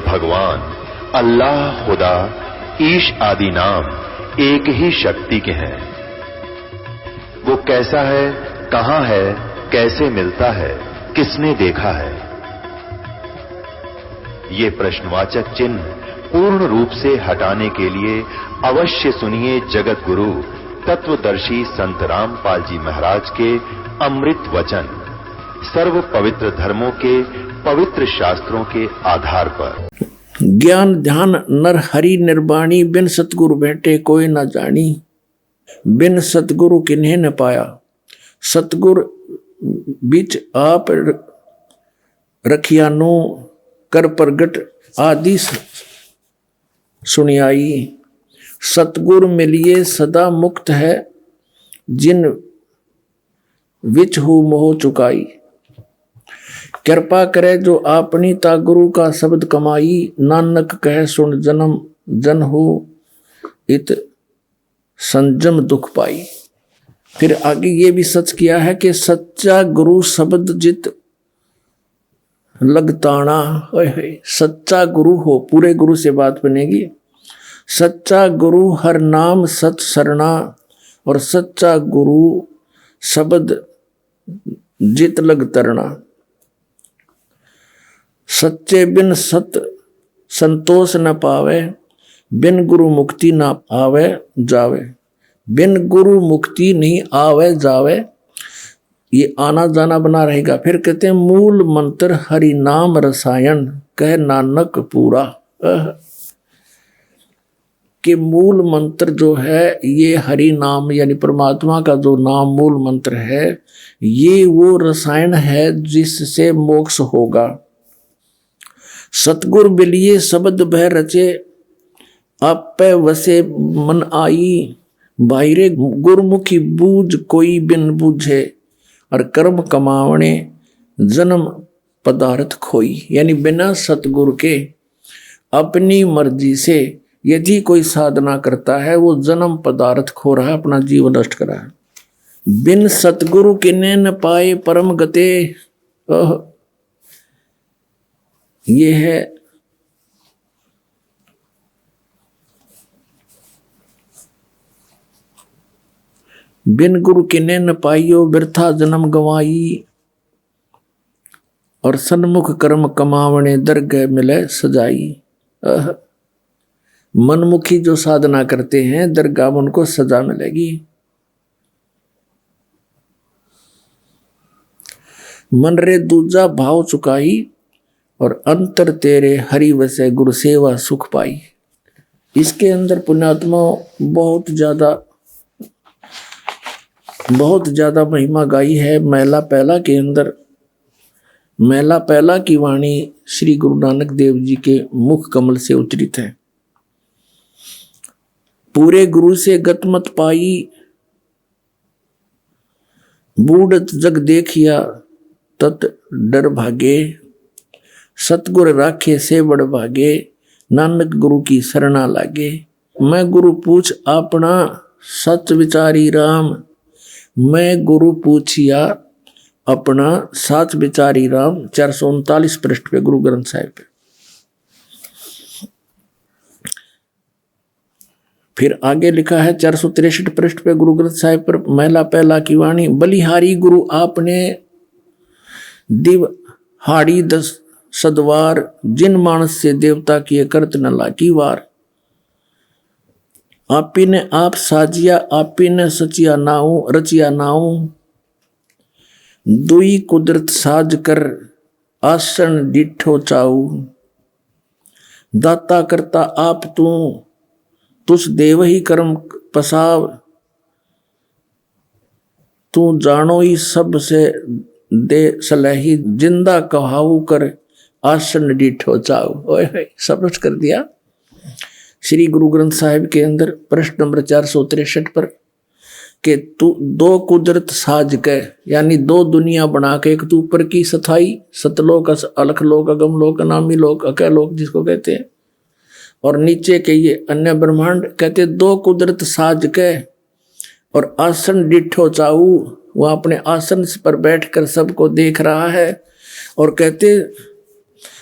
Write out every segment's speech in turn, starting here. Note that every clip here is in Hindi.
भगवान, अल्लाह, खुदा, ईश आदि नाम एक ही शक्ति के हैं। वो कैसा है, कहां है, कैसे मिलता है, किसने देखा है? ये प्रश्नवाचक चिन्ह पूर्ण रूप से हटाने के लिए अवश्य सुनिए जगत गुरु तत्वदर्शी संत रामपाल जी महाराज के अमृत वचन, सर्व पवित्र धर्मों के पवित्र शास्त्रों के आधार पर। ज्ञान ध्यान नर हरि निर्वाणी, बिन सतगुरु बैठे कोई न जानी। बिन सतगुरु किन्हें न पाया, सतगुरु बीच आप रखियानो कर प्रगट आदि सुनियाई। सतगुरु मिलिए सदा मुक्त है, जिन विच हु मोह चुकाई। कृपा करे जो आपनी ता गुरु का शब्द कमाई। नानक कह सुन जन्म जन हो, इत संजम दुख पाई। फिर आगे ये भी सच किया है कि सच्चा गुरु शब्द जित लगताना। सच्चा गुरु हो, पूरे गुरु से बात बनेगी। सच्चा गुरु हर नाम सत सरना, और सच्चा गुरु शब्द जित लग तरना। सच्चे बिन सत संतोष न पावे, बिन गुरु मुक्ति न आवे जावे। बिन गुरु मुक्ति नहीं आवे जावे, ये आना जाना बना रहेगा। फिर कहते हैं मूल मंत्र हरि नाम रसायन, कह नानक पूरा। कि मूल मंत्र जो है ये हरि नाम यानी परमात्मा का जो नाम मूल मंत्र है, ये वो रसायन है जिससे मोक्ष होगा। सतगुर बिलिए शब्द बह रचे, आप पे वसे मन आई। बाहरे गुरमुखी बूझ कोई बिन बूझे, और कर्म कमावने जन्म पदार्थ खोई। यानी बिना सतगुरु के अपनी मर्जी से यदि कोई साधना करता है, वो जन्म पदार्थ खो रहा है, अपना जीवन नष्ट कर रहा है। बिन सतगुरु किन्ने न पाए परम गते। ये है बिन गुरु किन्ने न पाइयो, बिरथा जन्म गवाई। और सन्मुख कर्म कमावने दरगह मिले सजाई। मनमुखी जो साधना करते हैं, दरगाह में उनको सजा मिलेगी। मन रे दूजा भाव चुकाई, और अंतर तेरे हरि वसे गुरु सेवा सुख पाई। इसके अंदर पुण्यात्मा बहुत ज्यादा महिमा गाई है। महला पहला के अंदर, महला पहला की वाणी श्री गुरु नानक देव जी के मुख कमल से उच्चरित है। पूरे गुरु से गत मत पाई, बूढ़त जग देखिया तत डर भागे। सतगुर राखे से बड़ भागे, नानक गुरु की शरणा लागे। मैं गुरु पूछ अपना सच विचारी राम, मैं गुरु पूछिया अपना साच विचारी राम। 439 पृष्ठ पे गुरु ग्रंथ साहिब पे। फिर आगे लिखा है 463 पृष्ठ पे गुरु ग्रंथ साहिब पर महला पहला की वाणी। बलिहारी गुरु आपने दिव हाड़ी 10 सदवार, जिन मानस से देवता किए करत न लागी वार। आपी ने आप साजिया, आपी ने सचिया नाऊ रचिया नाऊ। दुई कुदरत साज कर आसन डिठो चाऊ। दाता करता आप तू, तुस देव ही कर्म पसाव। तू जानो ही सब से दे सलही, जिंदा कहाऊ कर आसन डिठो चाऊ। ओए सब कर दिया। श्री गुरु ग्रंथ साहिब के अंदर प्रश्न नंबर 463 पर कि तू दो कुदरत साज के, यानी दो दुनिया बना के, एक तू ऊपर की सथाई सतलोक अलख लोक अगम लोक अनामी लोक अकय लोक जिसको कहते हैं, और नीचे के ये अन्य ब्रह्मांड कहते दो कुदरत साज के और आसन डिठो चाऊ। वह अपने आसन पर बैठकर सबको देख रहा है और कहते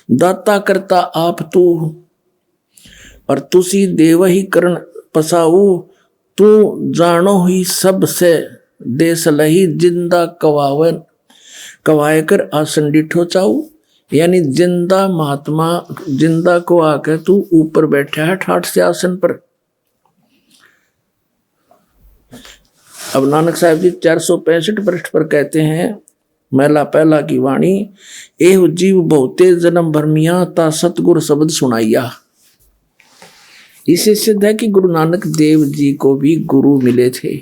दाता करता आप तू, और तुसी देव ही करण पसाऊ, तू जानो ही सब से दे सलही, जिंदा कवावन कवाए कर आसन डिठो चाऊ। यानी जिंदा महात्मा जिंदा को आकर तू ऊपर बैठा है ठाठ से आसन पर। अब नानक साहब जी 465 पृष्ठ पर कहते हैं, मैला पहला की वाणी, एह जीव बहुते जन्म भरमिया, ता सतगुर शब्द सुनाइया। इसे सिद्ध है कि गुरु नानक देव जी को भी गुरु मिले थे।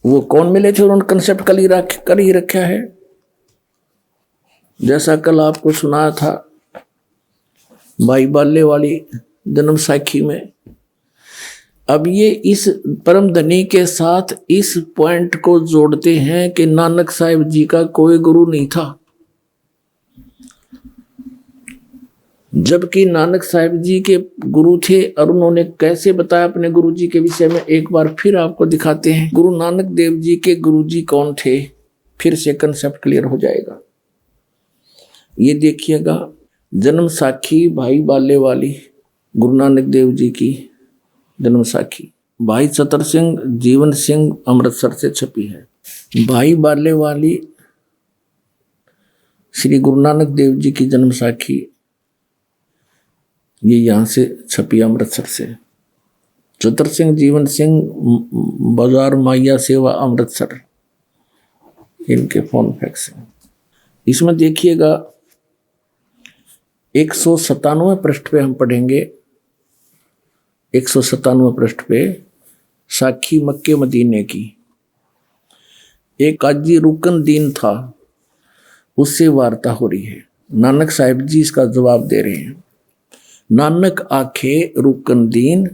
वो कौन मिले थे, उन्होंने कंसेप्ट कल ही रखा है, जैसा कल आपको सुनाया था भाई बाले वाली जन्म साखी में। अब ये इस परम धनी के साथ इस पॉइंट को जोड़ते हैं कि नानक साहिब जी का कोई गुरु नहीं था, जबकि नानक साहिब जी के गुरु थे। और उन्होंने कैसे बताया अपने गुरु जी के विषय में, एक बार फिर आपको दिखाते हैं। गुरु नानक देव जी के गुरु जी कौन थे, फिर से कंसेप्ट क्लियर हो जाएगा। ये देखिएगा, जन्म साखी भाई बाले वाली गुरु नानक देव जी की जन्म साखी, भाई चतर सिंह जीवन सिंह अमृतसर से छपी है। भाई बाले वाली श्री गुरु नानक देव जी की जन्म साखी, ये यहाँ से छपी अमृतसर से। चतर सिंह जीवन सिंह बाजार माइया सेवा अमृतसर, इनके फोन फैक्स हैं। इसमें देखिएगा 197 पृष्ठ पे हम पढ़ेंगे, 197 पृष्ठ पे साखी मक्के मदीने की। एक काजी रुकन दीन था, उससे वार्ता हो रही है। नानक साहिब जी इसका जवाब दे रहे हैं। नानक आखे रुकन दीन,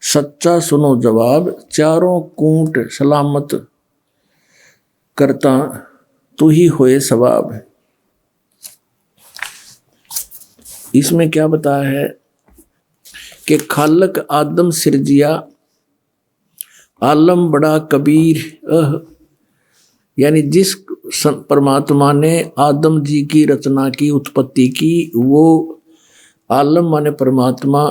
सच्चा सुनो जवाब, चारों कूट सलामत करता तू ही होए सवाब। इसमें क्या बताया है कि खालक आदम सिरजिया, आलम बड़ा कबीर, यानी जिस परमात्मा ने आदम जी की रचना की, उत्पत्ति की, वो आलम माने परमात्मा,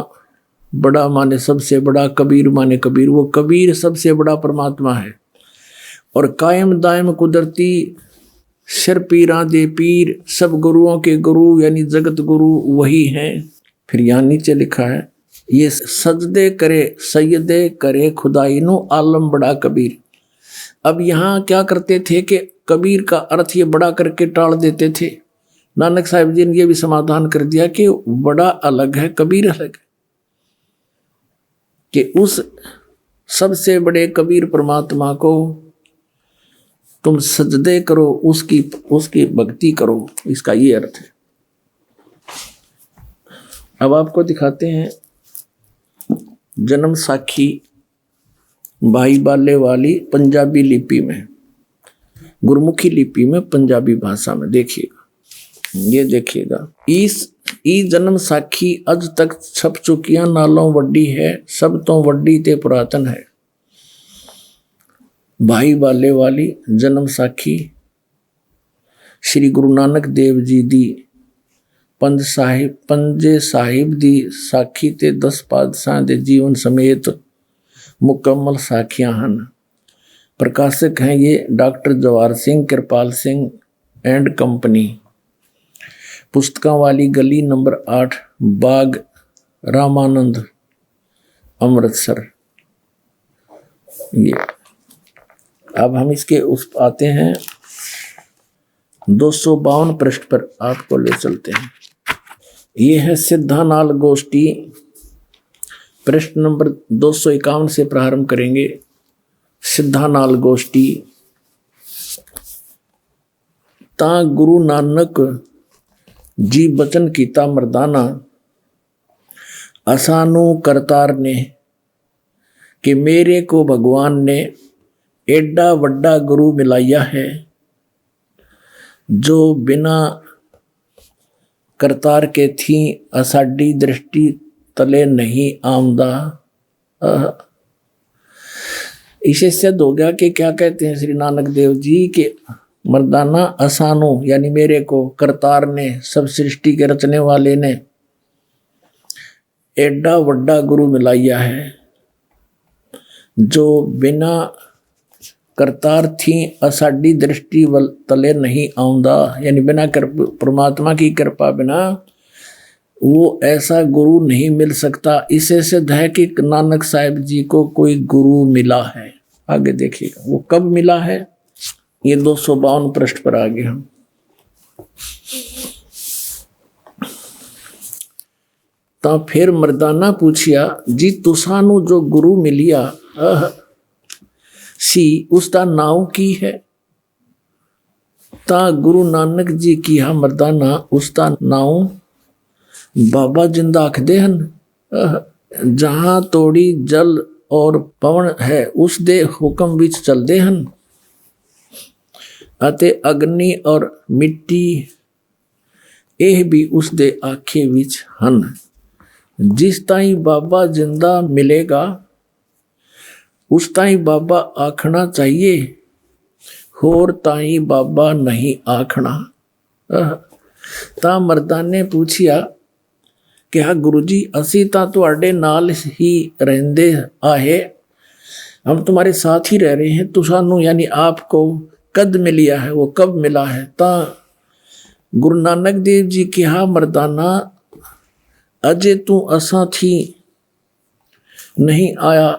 बड़ा माने सबसे बड़ा, कबीर माने कबीर, वो कबीर सबसे बड़ा परमात्मा है। और कायम दायम कुदरती, सिर पीरा दे पीर, सब गुरुओं के गुरु यानी जगत गुरु वही हैं। फिर यहाँ नीचे लिखा है, ये सजदे करे सैयदे करे खुदाई नु आलम बड़ा कबीर। अब यहाँ क्या करते थे कि कबीर का अर्थ ये बड़ा करके टाल देते थे। नानक साहिब जी ने ये भी समाधान कर दिया कि बड़ा अलग है, कबीर अलग है, कि उस सबसे बड़े कबीर परमात्मा को तुम सजदे करो, उसकी भक्ति करो, इसका ये अर्थ है। अब आपको दिखाते हैं जन्म साखी भाई बाले वाली पंजाबी लिपि में, गुरमुखी लिपि में, पंजाबी भाषा में। देखिएगा, ये देखिएगा, ई जन्म साखी अज तक छप चुकियां नालों वड्डी है, सब तो वड्डी ते पुरातन है। भाई बाले वाली जन्म साखी श्री गुरु नानक देव जी दी पंजे साहिब दी साखी ते 10 पातशाह दे जीवन समेत मुकम्मल साखियां हन। प्रकाशक हैं ये doctor Jawahar Singh Kripal Singh and company, पुस्तकों वाली गली नंबर 8 बाग रामानंद अमृतसर। ये अब हम इसके उस आते हैं 252 पृष्ठ पर, आपको ले चलते हैं। ये है सिद्धानाल गोष्ठी, पृष्ठ नंबर 251 से प्रारंभ करेंगे। सिद्धानाल गोष्ठी, ता गुरु नानक जी बचन कीता मर्दाना, असानू करतार ने कि मेरे को भगवान ने एडा वड्डा गुरु मिलाया है, जो बिना करतार के थी असाडी दृष्टि तले नहीं आमदा। इसे सिद्ध हो गया कि क्या कहते हैं श्री नानक देव जी के मर्दाना असानो यानी मेरे को करतार ने, सब सृष्टि के रचने वाले ने एडा वड्डा गुरु मिलाया है जो बिना करतार थी असाडी दृष्टि तले नहीं आउंदा, यानी बिना परमात्मा की कृपा बिना वो ऐसा गुरु नहीं मिल सकता। इसे सिद्ध है कि नानक साहिब जी को कोई गुरु मिला है। आगे देखिएगा वो कब मिला है, ये 252 पृष्ठ पर आगे हम। तो फिर मर्दाना पूछिया जी तुसानू जो गुरु मिलिया सी उसका नाव की है। ता गुरु नानक जी की हा मर्दाना उसका नाव बाबा जिंदा आखदे हन। जहां तोड़ी जल और पवन है उस दे हुक्म विच चलदे हन अते अग्नि और मिट्टी ਇਹ भी उस दे आखे विच हन। जिस ताई बाबा जिंदा मिलेगा उस ताई बाबा आखना चाहिए, होर ताई बाबा नहीं आखना। ता मर्दा ने पूछिया कि हाँ गुरु जी असी ता तुहाडे नाल ही रहंदे आहे, हम तुम्हारे साथ ही रह रहे हैं, तो सानू यानी आपको कद मिलिया है, वो कब मिला है। ता गुरु नानक देव जी की हाँ मर्दाना अजे तू असा थी नहीं आया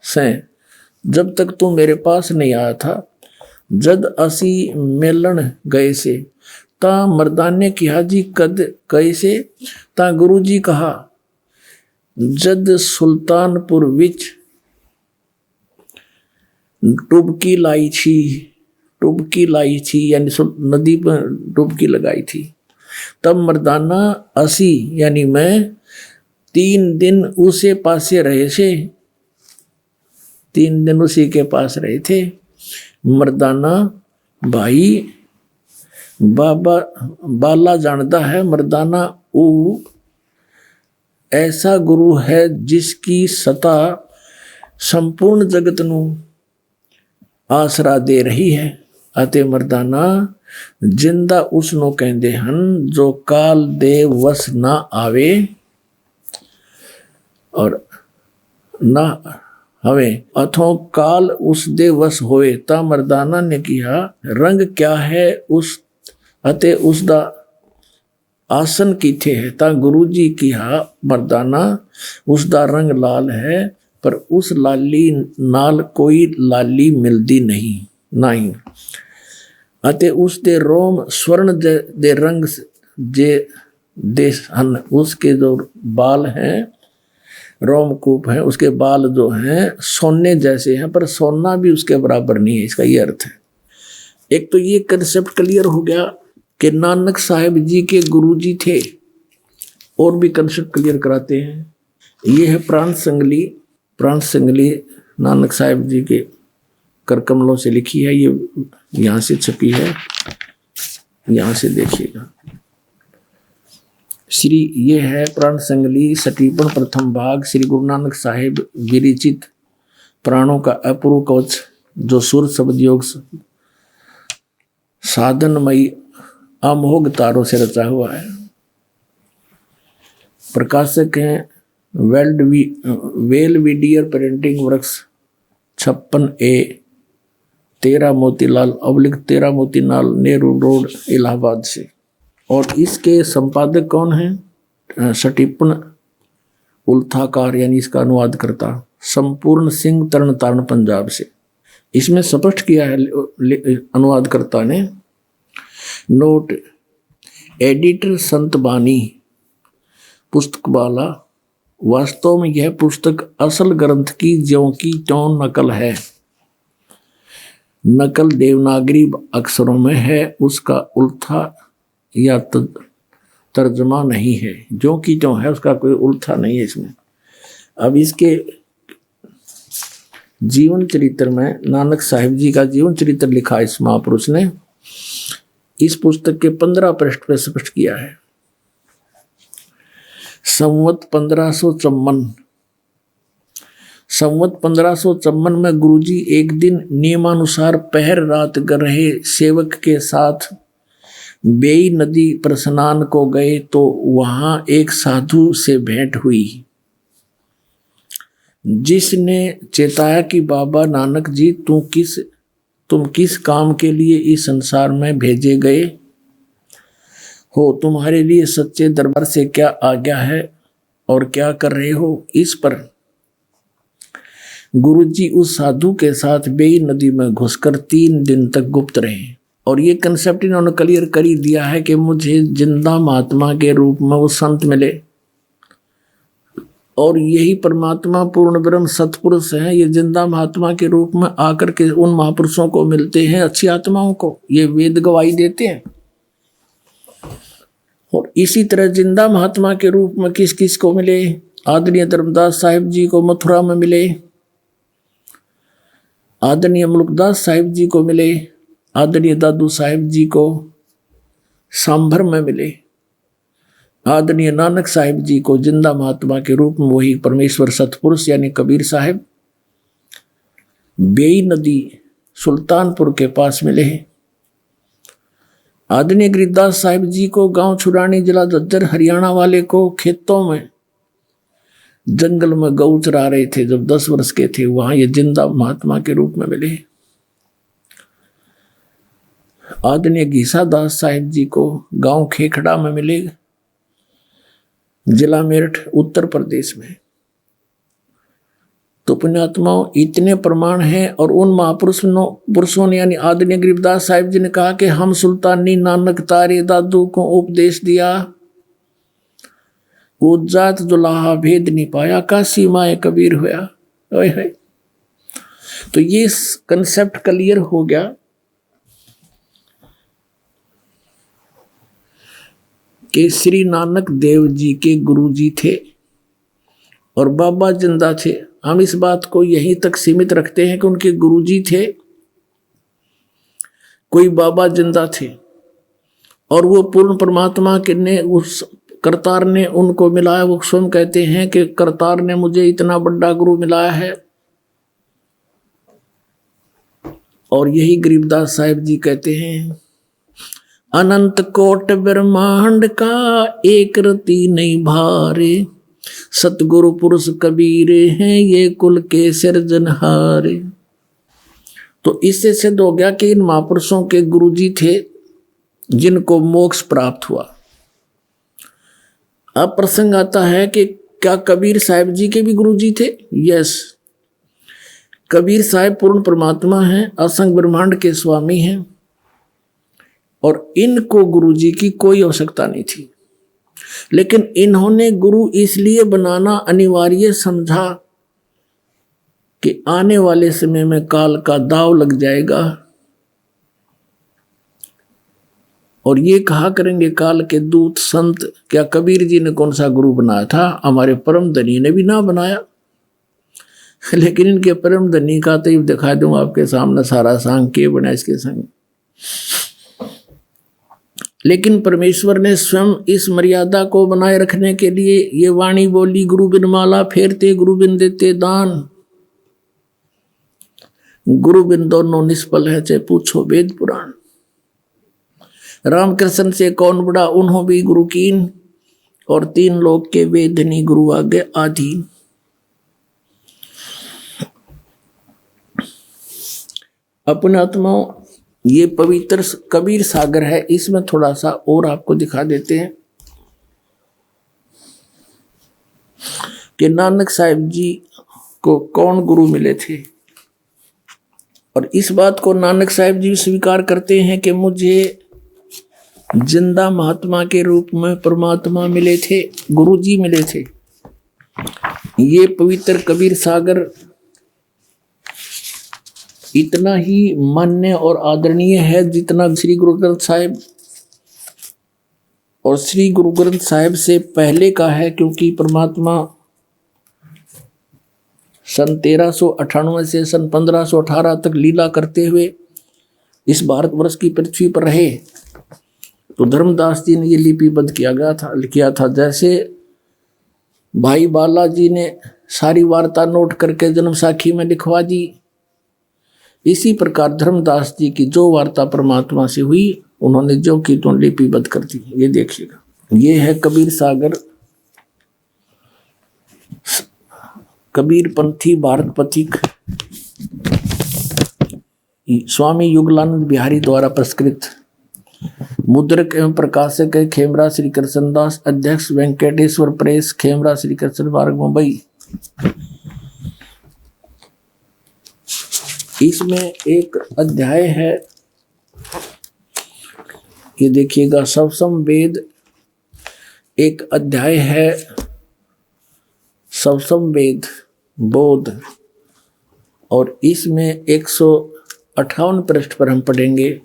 से, जब तक तू मेरे पास नहीं आया था, जद असी मिलन गए से। ता मर्दाने कहा जी कद कैसे। ता गुरु जी कहा जद सुल्तानपुर विच डुबकी लाई थी यानी नदी पर डुबकी लगाई थी। तब मर्दाना असी यानी मैं 3 दिन उसे पासे रहे से, 3 दिन उसी के पास रहे थे। मर्दाना भाई बाबा बाला जानता है मर्दाना ऊ ऐसा गुरु है जिसकी सता संपूर्ण जगत नू आसरा दे रही है। अते मर्दाना जिंदा उसनो कहते हन जो काल दे वस ना आवे और ना हवे अथो काल उस दे वस होए। ता मर्दाना ने कहा रंग क्या है उस अते उसदा आसन किथे है। ता गुरु जी कहा मर्दाना उसदा रंग लाल है, पर उस लाली नाल कोई लाली मिलदी नहीं अते उस दे रोम स्वर्ण दे रंग जे देश हन। उसके जो बाल हैं रोमकूप हैं, उसके बाल जो हैं सोने जैसे हैं, पर सोना भी उसके बराबर नहीं है। इसका ये अर्थ है। एक तो ये कंसेप्ट क्लियर हो गया कि नानक साहिब जी के गुरु जी थे, और भी कंसेप्ट क्लियर कराते हैं। ये है प्राण संगली नानक साहिब जी के कर कमलों से लिखी है, ये यहाँ से छपी है, यहाँ से देखिएगा। श्री ये है प्राण संगली सटीपन प्रथम भाग, श्री गुरु नानक साहिब विरचित प्राणों का अपूर्व कवच, जो सुर शब्द योग साधनमयी अमोघ तारों से रचा हुआ है। प्रकाशक हैं Belvedere printing works 56A 13 Motilal अब्लिक 13 मोतीलाल नेहरू रोड इलाहाबाद से। और इसके संपादक कौन हैं? सटीपन उल्थाकार यानी इसका अनुवाद करता संपूर्ण सिंह तरण तारण पंजाब से। इसमें स्पष्ट किया है अनुवादकर्ता ने, नोट एडिटर संत बानी पुस्तक वाला, वास्तव में यह पुस्तक असल ग्रंथ की ज्यों की त्यों नकल है। नकल देवनागरी अक्षरों में है, उसका उल्था या तर्जमा नहीं है। जो कि त्यों है, उसका कोई उल्था नहीं है इसमें। अब इसके जीवन चरित्र में नानक साहिब जी का जीवन चरित्र लिखा इस महापुरुष ने। इस पुस्तक के 15 पृष्ठ पर स्पष्ट किया है। संवत 1554 संवत 1554 में गुरुजी एक दिन नियमानुसार पहर रात कर रहे सेवक के साथ बेई नदी पर स्नान को गए तो वहां एक साधु से भेंट हुई, जिसने चेताया कि बाबा नानक जी तुम किस काम के लिए इस संसार में भेजे गए हो, तुम्हारे लिए सच्चे दरबार से क्या आज्ञा है और क्या कर रहे हो। इस पर गुरुजी उस साधु के साथ बेई नदी में घुसकर 3 दिन तक गुप्त रहे। और ये कंसेप्ट इन्होंने क्लियर कर ही दिया है कि मुझे जिंदा महात्मा के रूप में वो संत मिले और यही परमात्मा पूर्ण ब्रह्म सतपुरुष है। ये जिंदा महात्मा के रूप में आकर के उन महापुरुषों को मिलते हैं, अच्छी आत्माओं को, ये वेद गवाही देते हैं। और इसी तरह जिंदा महात्मा के रूप में किस किस को मिले, आदरणीय धर्मदास साहिब जी को मथुरा में मिले, आदरणीय मुल्कदास साहिब जी को मिले, आदरणीय दादू साहिब जी को सांभर में मिले, आदरणीय नानक साहिब जी को जिंदा महात्मा के रूप में वही परमेश्वर सतपुरुष यानी कबीर साहिब बेई नदी सुल्तानपुर के पास मिले हैं। आदरणीय गिरिदास साहिब जी को गांव छुरानी जिला झज्जर हरियाणा वाले को खेतों में जंगल में गऊ चरा रहे थे जब 10 वर्ष के थे, वहां ये जिंदा महात्मा के रूप में मिले। आदरणीय घीसा दास साहिब जी को गांव खेखड़ा में मिले, जिला मेरठ उत्तर प्रदेश में। तो पुण्यात्माओं इतने प्रमाण हैं। और उन महापुरुषों ने यानी आदरणीय गरीबदास साहिब जी ने कहा कि हम सुल्तानी नानक तारे दादू को उपदेश दिया, वो जात जुलाहा भेद नहीं पाया, काशी माए कबीर होया। तो ये कंसेप्ट क्लियर हो गया कि श्री नानक देव जी के गुरु जी थे और बाबा जिंदा थे। हम इस बात को यहीं तक सीमित रखते हैं कि उनके गुरु जी थे, कोई बाबा जिंदा थे और वो पूर्ण परमात्मा के ने उस करतार ने उनको मिलाया। वो स्वयं कहते हैं कि करतार ने मुझे इतना बड़ा गुरु मिलाया है। और यही गरीबदास साहिब जी कहते हैं, अनंत कोट ब्रह्मांड का एक रति नहीं भारे, सतगुरु पुरुष कबीर हैं ये कुल के सिरजनहारे। तो इससे सिद्ध हो गया कि इन महापुरुषों के गुरुजी थे जिनको मोक्ष प्राप्त हुआ। अब प्रसंग आता है कि क्या कबीर साहिब जी के भी गुरुजी थे? यस, कबीर साहिब पूर्ण परमात्मा हैं, असंग ब्रह्मांड के स्वामी हैं और इनको गुरुजी की कोई आवश्यकता नहीं थी। लेकिन इन्होंने गुरु इसलिए बनाना अनिवार्य समझा कि आने वाले समय में काल का दाव लग जाएगा और ये कहा करेंगे काल के दूत संत, क्या कबीर जी ने कौन सा गुरु बनाया था? हमारे परम धनी ने भी ना बनाया। लेकिन इनके परम धनी का तो ये दिखा दूं आपके सामने सारा सांग के बना इसके संग। लेकिन परमेश्वर ने स्वयं इस मर्यादा को बनाए रखने के लिए ये वाणी बोली, गुरु बिन माला फेरते गुरु बिन देते दान, गुरु बिन दोनों निष्फल है चाहे पूछो वेद पुराण। रामकृष्ण से कौन बड़ा उन्हों भी गुरु कीन, और 3 लोग के वेदनी गुरु आगे आधीन। अपने आत्माओं ये पवित्र कबीर सागर है, इसमें थोड़ा सा और आपको दिखा देते हैं कि नानक साहिब जी को कौन गुरु मिले थे। और इस बात को नानक साहिब जी स्वीकार करते हैं कि मुझे जिंदा महात्मा के रूप में परमात्मा मिले थे, गुरु जी मिले थे। ये पवित्र कबीर सागर इतना ही मान्य और आदरणीय है जितना श्री गुरु ग्रंथ साहिब और श्री गुरु ग्रंथ साहिब से पहले का है, क्योंकि परमात्मा सन 1398 से सन 1518 तक लीला करते हुए इस भारतवर्ष की पृथ्वी पर रहे। तो धर्मदास जी ने ये लिपिबद्ध किया था। जैसे भाई बालाजी ने सारी वार्ता नोट करके जन्म साखी में लिखवा दी। इसी प्रकार धर्मदास जी की जो वार्ता परमात्मा से हुई उन्होंने जो की तो लिपिबद्ध कर दी। ये देखिएगा, ये है कबीर सागर, कबीर पंथी भारत पथिक, स्वामी युगलानंद बिहारी द्वारा पुरस्कृत, मुद्रक एवं प्रकाशक है खेमरा श्री कृष्णदास, अध्यक्ष वेंकटेश्वर प्रेस, खेमरा श्री कृष्ण मार्ग, मुंबई। इसमें एक अध्याय है, ये देखिएगा, सवसम वेद एक अध्याय है, सवसम वेद बोध, और इसमें 158 पृष्ठ पर हम पढ़ेंगे।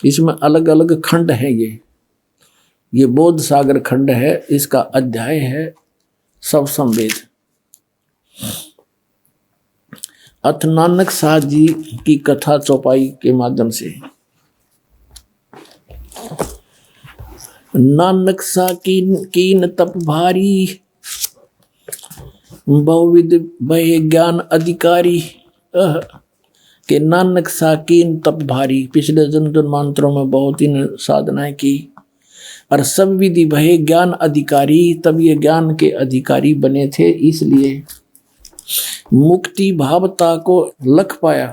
इसमें अलग अलग खंड हैं। ये बोध सागर खंड है, इसका अध्याय है सवसम वेद। अथ नानक साह जी की कथा चौपाई के माध्यम से। नानक सा कीन तप भारी, बहुविध भय ज्ञान अधिकारी। के नानक सा कीन तप भारी, पिछले जन्म जन्मांतरों में बहुत ही साधनाएं की, और सब विधि भय ज्ञान अधिकारी, तब ये ज्ञान के अधिकारी बने थे। इसलिए मुक्ति भावता को लख पाया,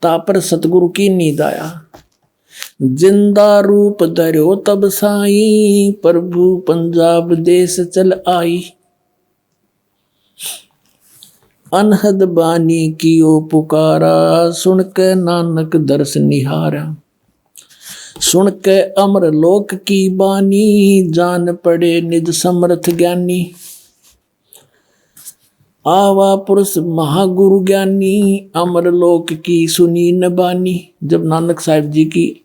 तापर सतगुरु की नींद आया। जिंदा रूप धर्यो तब साई, प्रभु पंजाब देश चल आई। अनहद बानी कियो पुकारा, सुन के नानक दर्श निहारा। सुन के अमर लोक की बानी, जान पड़े निज समर्थ ज्ञानी। आवा पुरुष महागुरु ज्ञानी, अमर लोक की सुनी न बानी। जब नानक साहिब जी की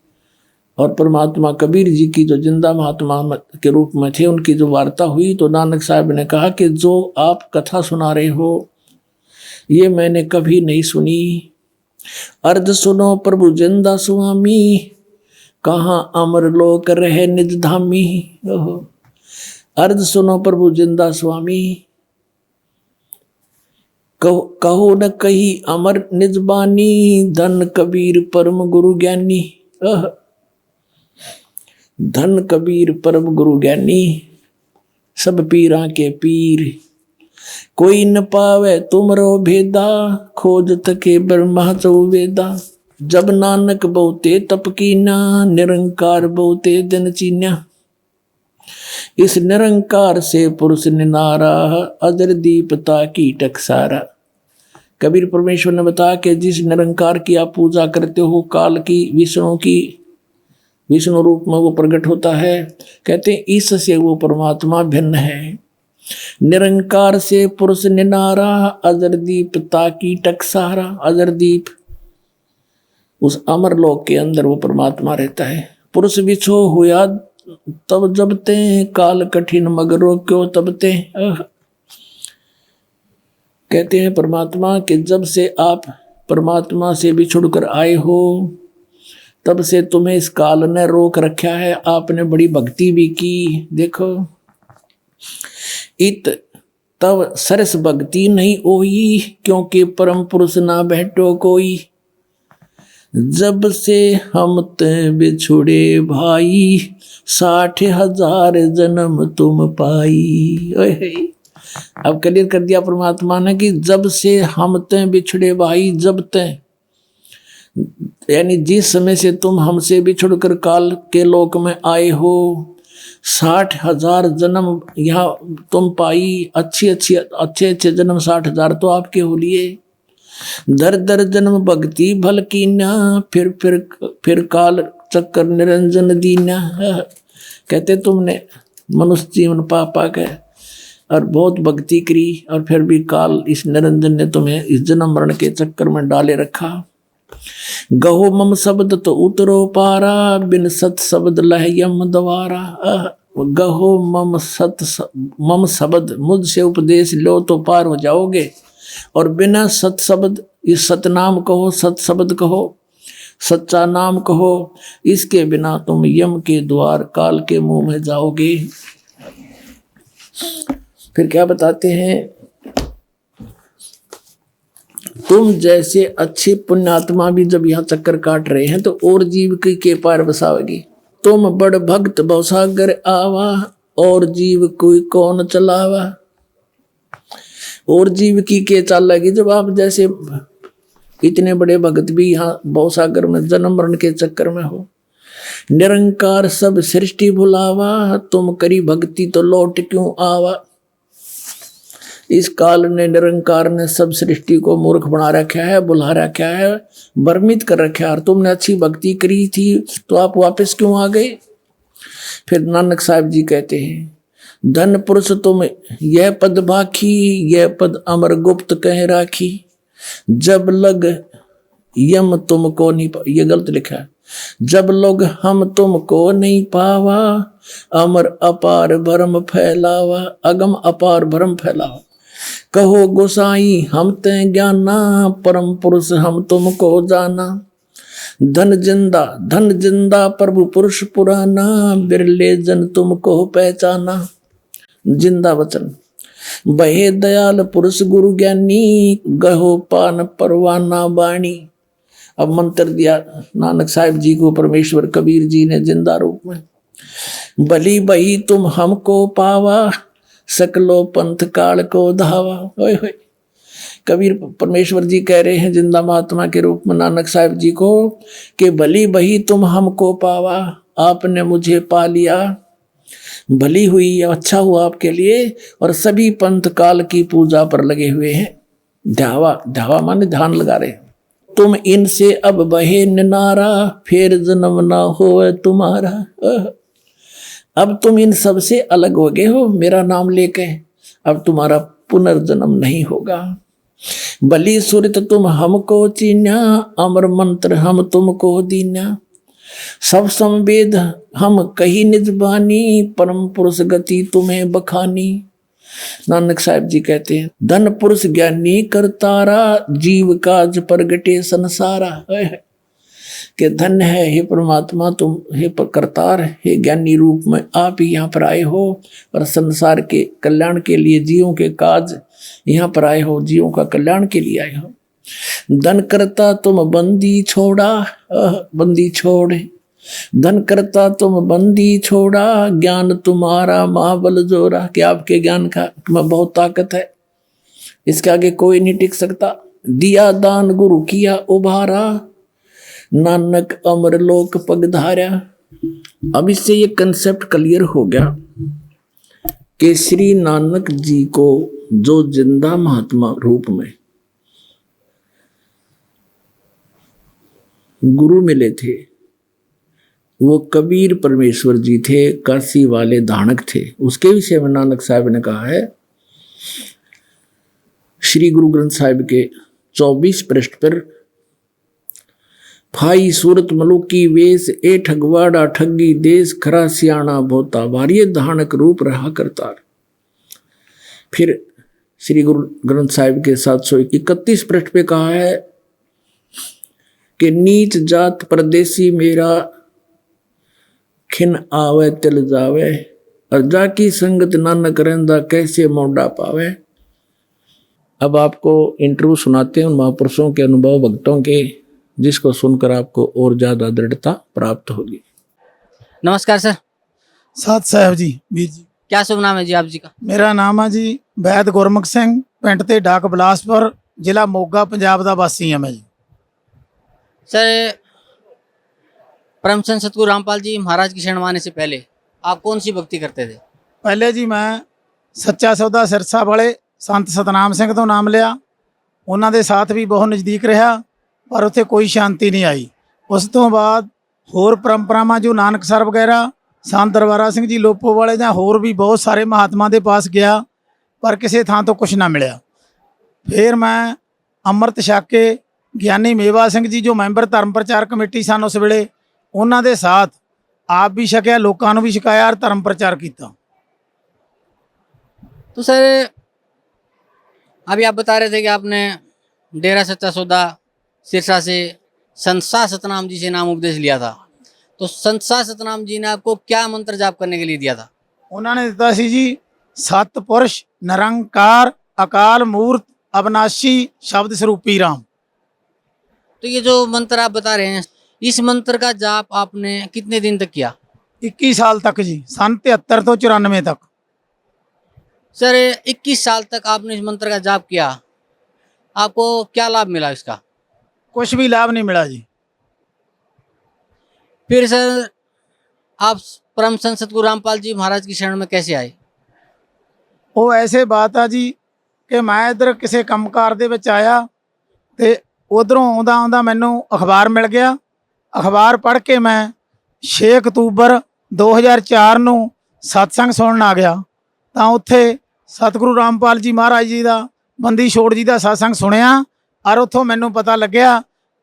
और परमात्मा कबीर जी की जो जिंदा महात्मा के रूप में थे, उनकी जो वार्ता हुई, तो नानक साहब ने कहा कि जो आप कथा सुना रहे हो ये मैंने कभी नहीं सुनी। अर्ध सुनो प्रभु जिंदा स्वामी, कहाँ अमर लोक रहे निज धामी। अर्ध सुनो प्रभु जिंदा स्वामी, कहो न कही अमर निज बानी। धन कबीर परम गुरु ज्ञानी। धन कबीर परम गुरु ज्ञानी, सब पीरा के पीर। कोई न पावे तुमरो भेदा, खोज तके ब्रह्मा चौवेदा। जब नानक बहुते तप कीना, निरंकार बहुते दिन चीन्या। इस निरंकार से पुरुष निनारा, अदर दीपता की टकसारा। कबीर परमेश्वर ने बताया कि जिस निरंकार की आप पूजा करते हो, काल की, विष्णु की, विष्णु रूप में वो प्रकट होता है। कहते हैं इससे वो परमात्मा भिन्न है। निरंकार से पुरुष निनारा, अजर दीप ताकी टकसारा। अजर दीप, उस अमर लोक के अंदर वो परमात्मा रहता है। पुरुष बिछो हुआ तब जबते, काल कठिन मगरो क्यों तबते। कहते हैं परमात्मा कि जब से आप परमात्मा से बिछुड़कर आए हो, तब से तुम्हें इस काल ने रोक रखा है। आपने बड़ी भक्ति भी की। देखो, इत तब सरस भक्ति नहीं होई, क्योंकि परम पुरुष ना बैठो कोई। जब से हम ते बिछुड़े भाई, 60,000 जन्म तुम पाई। अब क्लियर कर दिया परमात्मा ने कि जब से हम ते बिछड़े भाई, जब ते यानी जिस समय से तुम हमसे बिछुड़कर काल के लोक में आए हो, 60,000 जन्म यहाँ तुम पाई। अच्छे जन्म 60,000 तो आपके हो लिए। दर दर जन्म भक्ति भल कीना, फिर काल चक्कर निरंजन दीना। कहते तुमने मनुष्य जीवन पा के और बहुत भक्ति करी, और फिर भी काल इस निरंजन ने तुम्हें इस जन्म मरण के चक्कर में डाले रखा। गहो मम शब्द तो उतरो पारा, बिन सत शब्द लह यम द्वारा। गहो मम शब्द, मुझसे उपदेश लो तो पार हो जाओगे। और बिना सत शब्द, इस सतनाम कहो, सत शब्द कहो, सच्चा नाम कहो, इसके बिना तुम यम के द्वार काल के मुंह में जाओगे। फिर क्या बताते हैं, तुम जैसे अच्छे पुण्यात्मा भी जब यहाँ चक्कर काट रहे हैं तो और जीव के पार बसाओगी। तुम बड़ भक्त भवसागर आवा, और जीव कोई कौन चलावा। और जीव की के चालेगी जब आप जैसे इतने बड़े भक्त भी यहाँ भवसागर में जन्म मरण के चक्कर में हो। निरंकार सब सृष्टि भुलावा, तुम करी भक्ति तो लौट क्यों आवा। इस काल ने निरंकार ने सब सृष्टि को मूर्ख बना रखा है, बुला रखा है, भ्रमित कर रखा है, और तुमने अच्छी भक्ति करी थी तो आप वापस क्यों आ गए। फिर नानक साहब जी कहते हैं, धन पुरुष तुम यह पद भाखी, यह पद अमर गुप्त कह राखी। जब लग यम तुमको नहीं ये गलत लिखा है, जब लोग हम तुमको नहीं पावा, अमर अपार भरम फैलावा। अगम अपार भरम फैलावा। कहो गोसाई हम ते ज्ञाना, परम पुरुष हम तुमको जाना। धन जिंदा प्रभु पुरुष पुराना, बिरले जन तुमको पहचाना। जिंदा वचन बहे दयाल पुरुष गुरु ज्ञानी, गहो पान परवाना बाणी। अब मंत्र दिया नानक साहिब जी को परमेश्वर कबीर जी ने जिंदा रूप में। भली बही तुम हमको पावा, सकलो पंथ काल को धावा। ओए होए, कबीर परमेश्वर जी कह रहे हैं जिंदा महात्मा के रूप में नानक साहिब जी को कि भली बही तुम हमको पावा, आपने मुझे पा लिया, भली हुई, अच्छा हुआ आपके लिए। और सभी पंथ काल की पूजा पर लगे हुए हैं। ध्यावा माने ध्यान लगा रहे। तुम इनसे अब बहे निनारा, फिर जन्म ना हो तुम्हारा। अब तुम इन सब से अलग हो गए हो मेरा नाम लेके, अब तुम्हारा पुनर्जन्म नहीं होगा। भली सुरत तुम हमको चीन्या, अमर मंत्र हम तुमको दीन्या। सब संवेद हम कही निज बानी, परम पुरुष गति तुम्हें बखानी। नानक साहब जी कहते हैं, धन पुरुष ज्ञानी करतारा, जीव काज प्रगटे संसारा। कि धन है हे परमात्मा, तुम हे करतार, हे ज्ञानी रूप में आप ही यहाँ पर आए हो और संसार के कल्याण के लिए, जीवों के काज यहाँ पर आए हो, जीवों का कल्याण के लिए आए हो। धन करता तुम बंदी छोड़ा, बंदी छोड़े। धन करता तुम बंदी छोड़ा, ज्ञान तुम्हारा महाबल जोरा। कि आपके ज्ञान का में बहुत ताकत है, इसके आगे कोई नहीं टिक सकता। दिया दान गुरु किया उभारा, नानक अमरलोक पगधारा। अब इससे ये कंसेप्ट क्लियर हो गया कि श्री नानक जी को जो जिंदा महात्मा रूप में गुरु मिले थे वो कबीर परमेश्वर जी थे, काशी वाले धानक थे। उसके विषय में नानक साहब ने कहा है श्री गुरु ग्रंथ साहिब के 24 पृष्ठ पर, फाई सूरत मलुकी वेश, ए ठगवाड़ा ठगी देश, खरा सियाणा भोता भारी धानक रूप रहा करतार। फिर श्री गुरु ग्रंथ साहिब के 731 पृष्ठ पे कहा है कि नीच जात परदेसी मेरा, खिन आवे तिल जावे, और जाकी संगत नानक रहंदा कैसे मोड़ा पावे। अब आपको इंटरव्यू सुनाते हैं उन महापुरुषों के अनुभव, भक्तों के, जिसको सुनकर आपको और ज्यादा दृढ़ता प्राप्त होगी। नमस्कार सर। सात साहब जी, वीर जी। क्या शुभ नाम है जी आप जी का? मेरा नाम है जी वैद गुरमुख सिंह, पिंड ते डाक बिलासपुर, जिला मोगा, पंजाब का वासी हाँ मैं जी। सर, परम संत सतगुरु रामपाल जी महाराज की शरण आने से पहले आप कौन सी भक्ति करते थे? पहले जी मैं सच्चा सौदा सिरसा वाले संत सतनाम सिंह तो नाम लिया, उन्होंने साथ भी बहुत नज़दीक रहा, पर उत्थे कोई शांति नहीं आई। उस तो बाद होर परंपरावां जो नानकसर वगैरह, संत दरबारा सिंह जी लोपो वाले या होर भी बहुत सारे महात्मा के पास गया, पर किसी थां तो कुछ ना मिला। फिर मैं अमृत छक के ज्ञानी मेवा सिंह जी जो मैंबर धर्म प्रचार कमेटी सन उस वेले, उन्होंने साथ आप भी छकिया, लोगों को भी छकाया और धर्म प्रचार किया। तो सर अभी आप बता रहे थे कि आपने डेरा सच्चा सौदा सिरसा से संत सतनाम जी से नाम उपदेश लिया था, तो संत सतनाम जी ने आपको क्या मंत्र जाप करने के लिए दिया था? उन्होंने दिता सी जी सतपुरुष निरंकार अकाल मूर्त अविनाशी शब्द स्वरूपी राम। तो ये जो मंत्र आप बता रहे हैं, इस मंत्र का जाप आपने कितने दिन तक किया? 21 साल तक जी, सन 73 तो 94 तक। सर 21 साल तक आपने इस मंत्र का जाप किया, आपको क्या लाभ मिला इसका? कुछ भी लाभ नहीं मिला जी। फिर सर आप परम संत सतगुरु रामपाल जी महाराज की शरण में कैसे आए? ਉਹ ਐਸੇ ਬਾਤ ਆ ਜੀ ਕਿ ਮੈਂ ਇੱਧਰ ਕਿਸੇ ਕੰਮਕਾਰ ਦੇ ਵਿੱਚ ਆਇਆ ਤੇ ਉਧਰੋਂ ਆਉਂਦਾ ਆਉਂਦਾ ਮੈਨੂੰ ਅਖਬਾਰ ਮਿਲ ਗਿਆ। ਅਖਬਾਰ ਪੜ੍ਹ ਕੇ ਮੈਂ 6 ਅਕਤੂਬਰ 2004 ਨੂੰ ਸਤਸੰਗ ਸੁਣਨ ਆ ਗਿਆ ਤਾਂ ਉੱਥੇ ਸਤਿਗੁਰੂ ਰਾਮਪਾਲ ਜੀ ਮਹਾਰਾਜ ਜੀ ਦਾ ਬੰਦੀ ਛੋੜ ਜੀ ਦਾ ਸਤਸੰਗ ਸੁਣਿਆ ਔਰ ਉੱਥੋਂ ਮੈਨੂੰ ਪਤਾ ਲੱਗਿਆ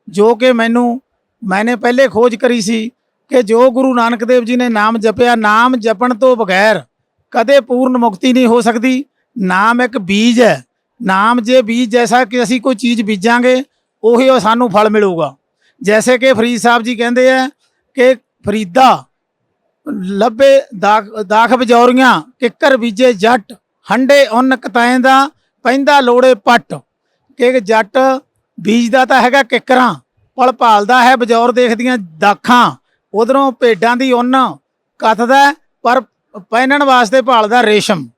ਜੋ ਕਿ ਮੈਨੇ ਪਹਿਲੇ ਖੋਜ ਕਰੀ ਸੀ ਕਿ ਜੋ ਗੁਰੂ ਨਾਨਕ ਦੇਵ ਜੀ ਨੇ ਨਾਮ ਜਪਿਆ, ਨਾਮ ਜਪਣ ਤੋਂ ਬਗੈਰ ਕਦੇ ਪੂਰਨ ਮੁਕਤੀ ਨਹੀਂ ਹੋ ਸਕਦੀ। ਨਾਮ ਇੱਕ ਬੀਜ ਹੈ। ਨਾਮ ਜੇ ਬੀਜ ਜੈਸਾ ਕਿ ਅਸੀਂ ਕੋਈ ਚੀਜ਼ ਬੀਜਾਂਗੇ ਉਹੀ ਉਹ ਸਾਨੂੰ ਫਲ ਮਿਲੂਗਾ। ਜੈਸੇ ਕਿ ਫਰੀਦ ਸਾਹਿਬ ਜੀ ਕਹਿੰਦੇ ਆ ਕਿ ਫਰੀਦਾ ਲੱਭੇ ਦਾਖ ਬਜੌਰੀਆਂ ਕਿੱਕਰ ਬੀਜੇ ਜੱਟ ਹੰਡੇ ਉੱਨ ਕਤਾਏ ਦਾ ਪੈਂਦਾ ਲੋੜੇ ਪੱਟ। ਕਿ ਜੱਟ ਬੀਜਦਾ ਤਾਂ ਹੈਗਾ ਕਿੱਕਰਾਂ, ਪਲ ਭਾਲਦਾ ਹੈ ਬਜੌਰ ਦੇਖਦੀਆਂ ਦਾਖਾਂ। ਉਧਰੋਂ ਭੇਡਾਂ ਦੀ ਉੱਨ ਕੱਤਦਾ ਪਰ ਪਹਿਨਣ ਵਾਸਤੇ ਭਾਲਦਾ ਰੇਸ਼ਮ।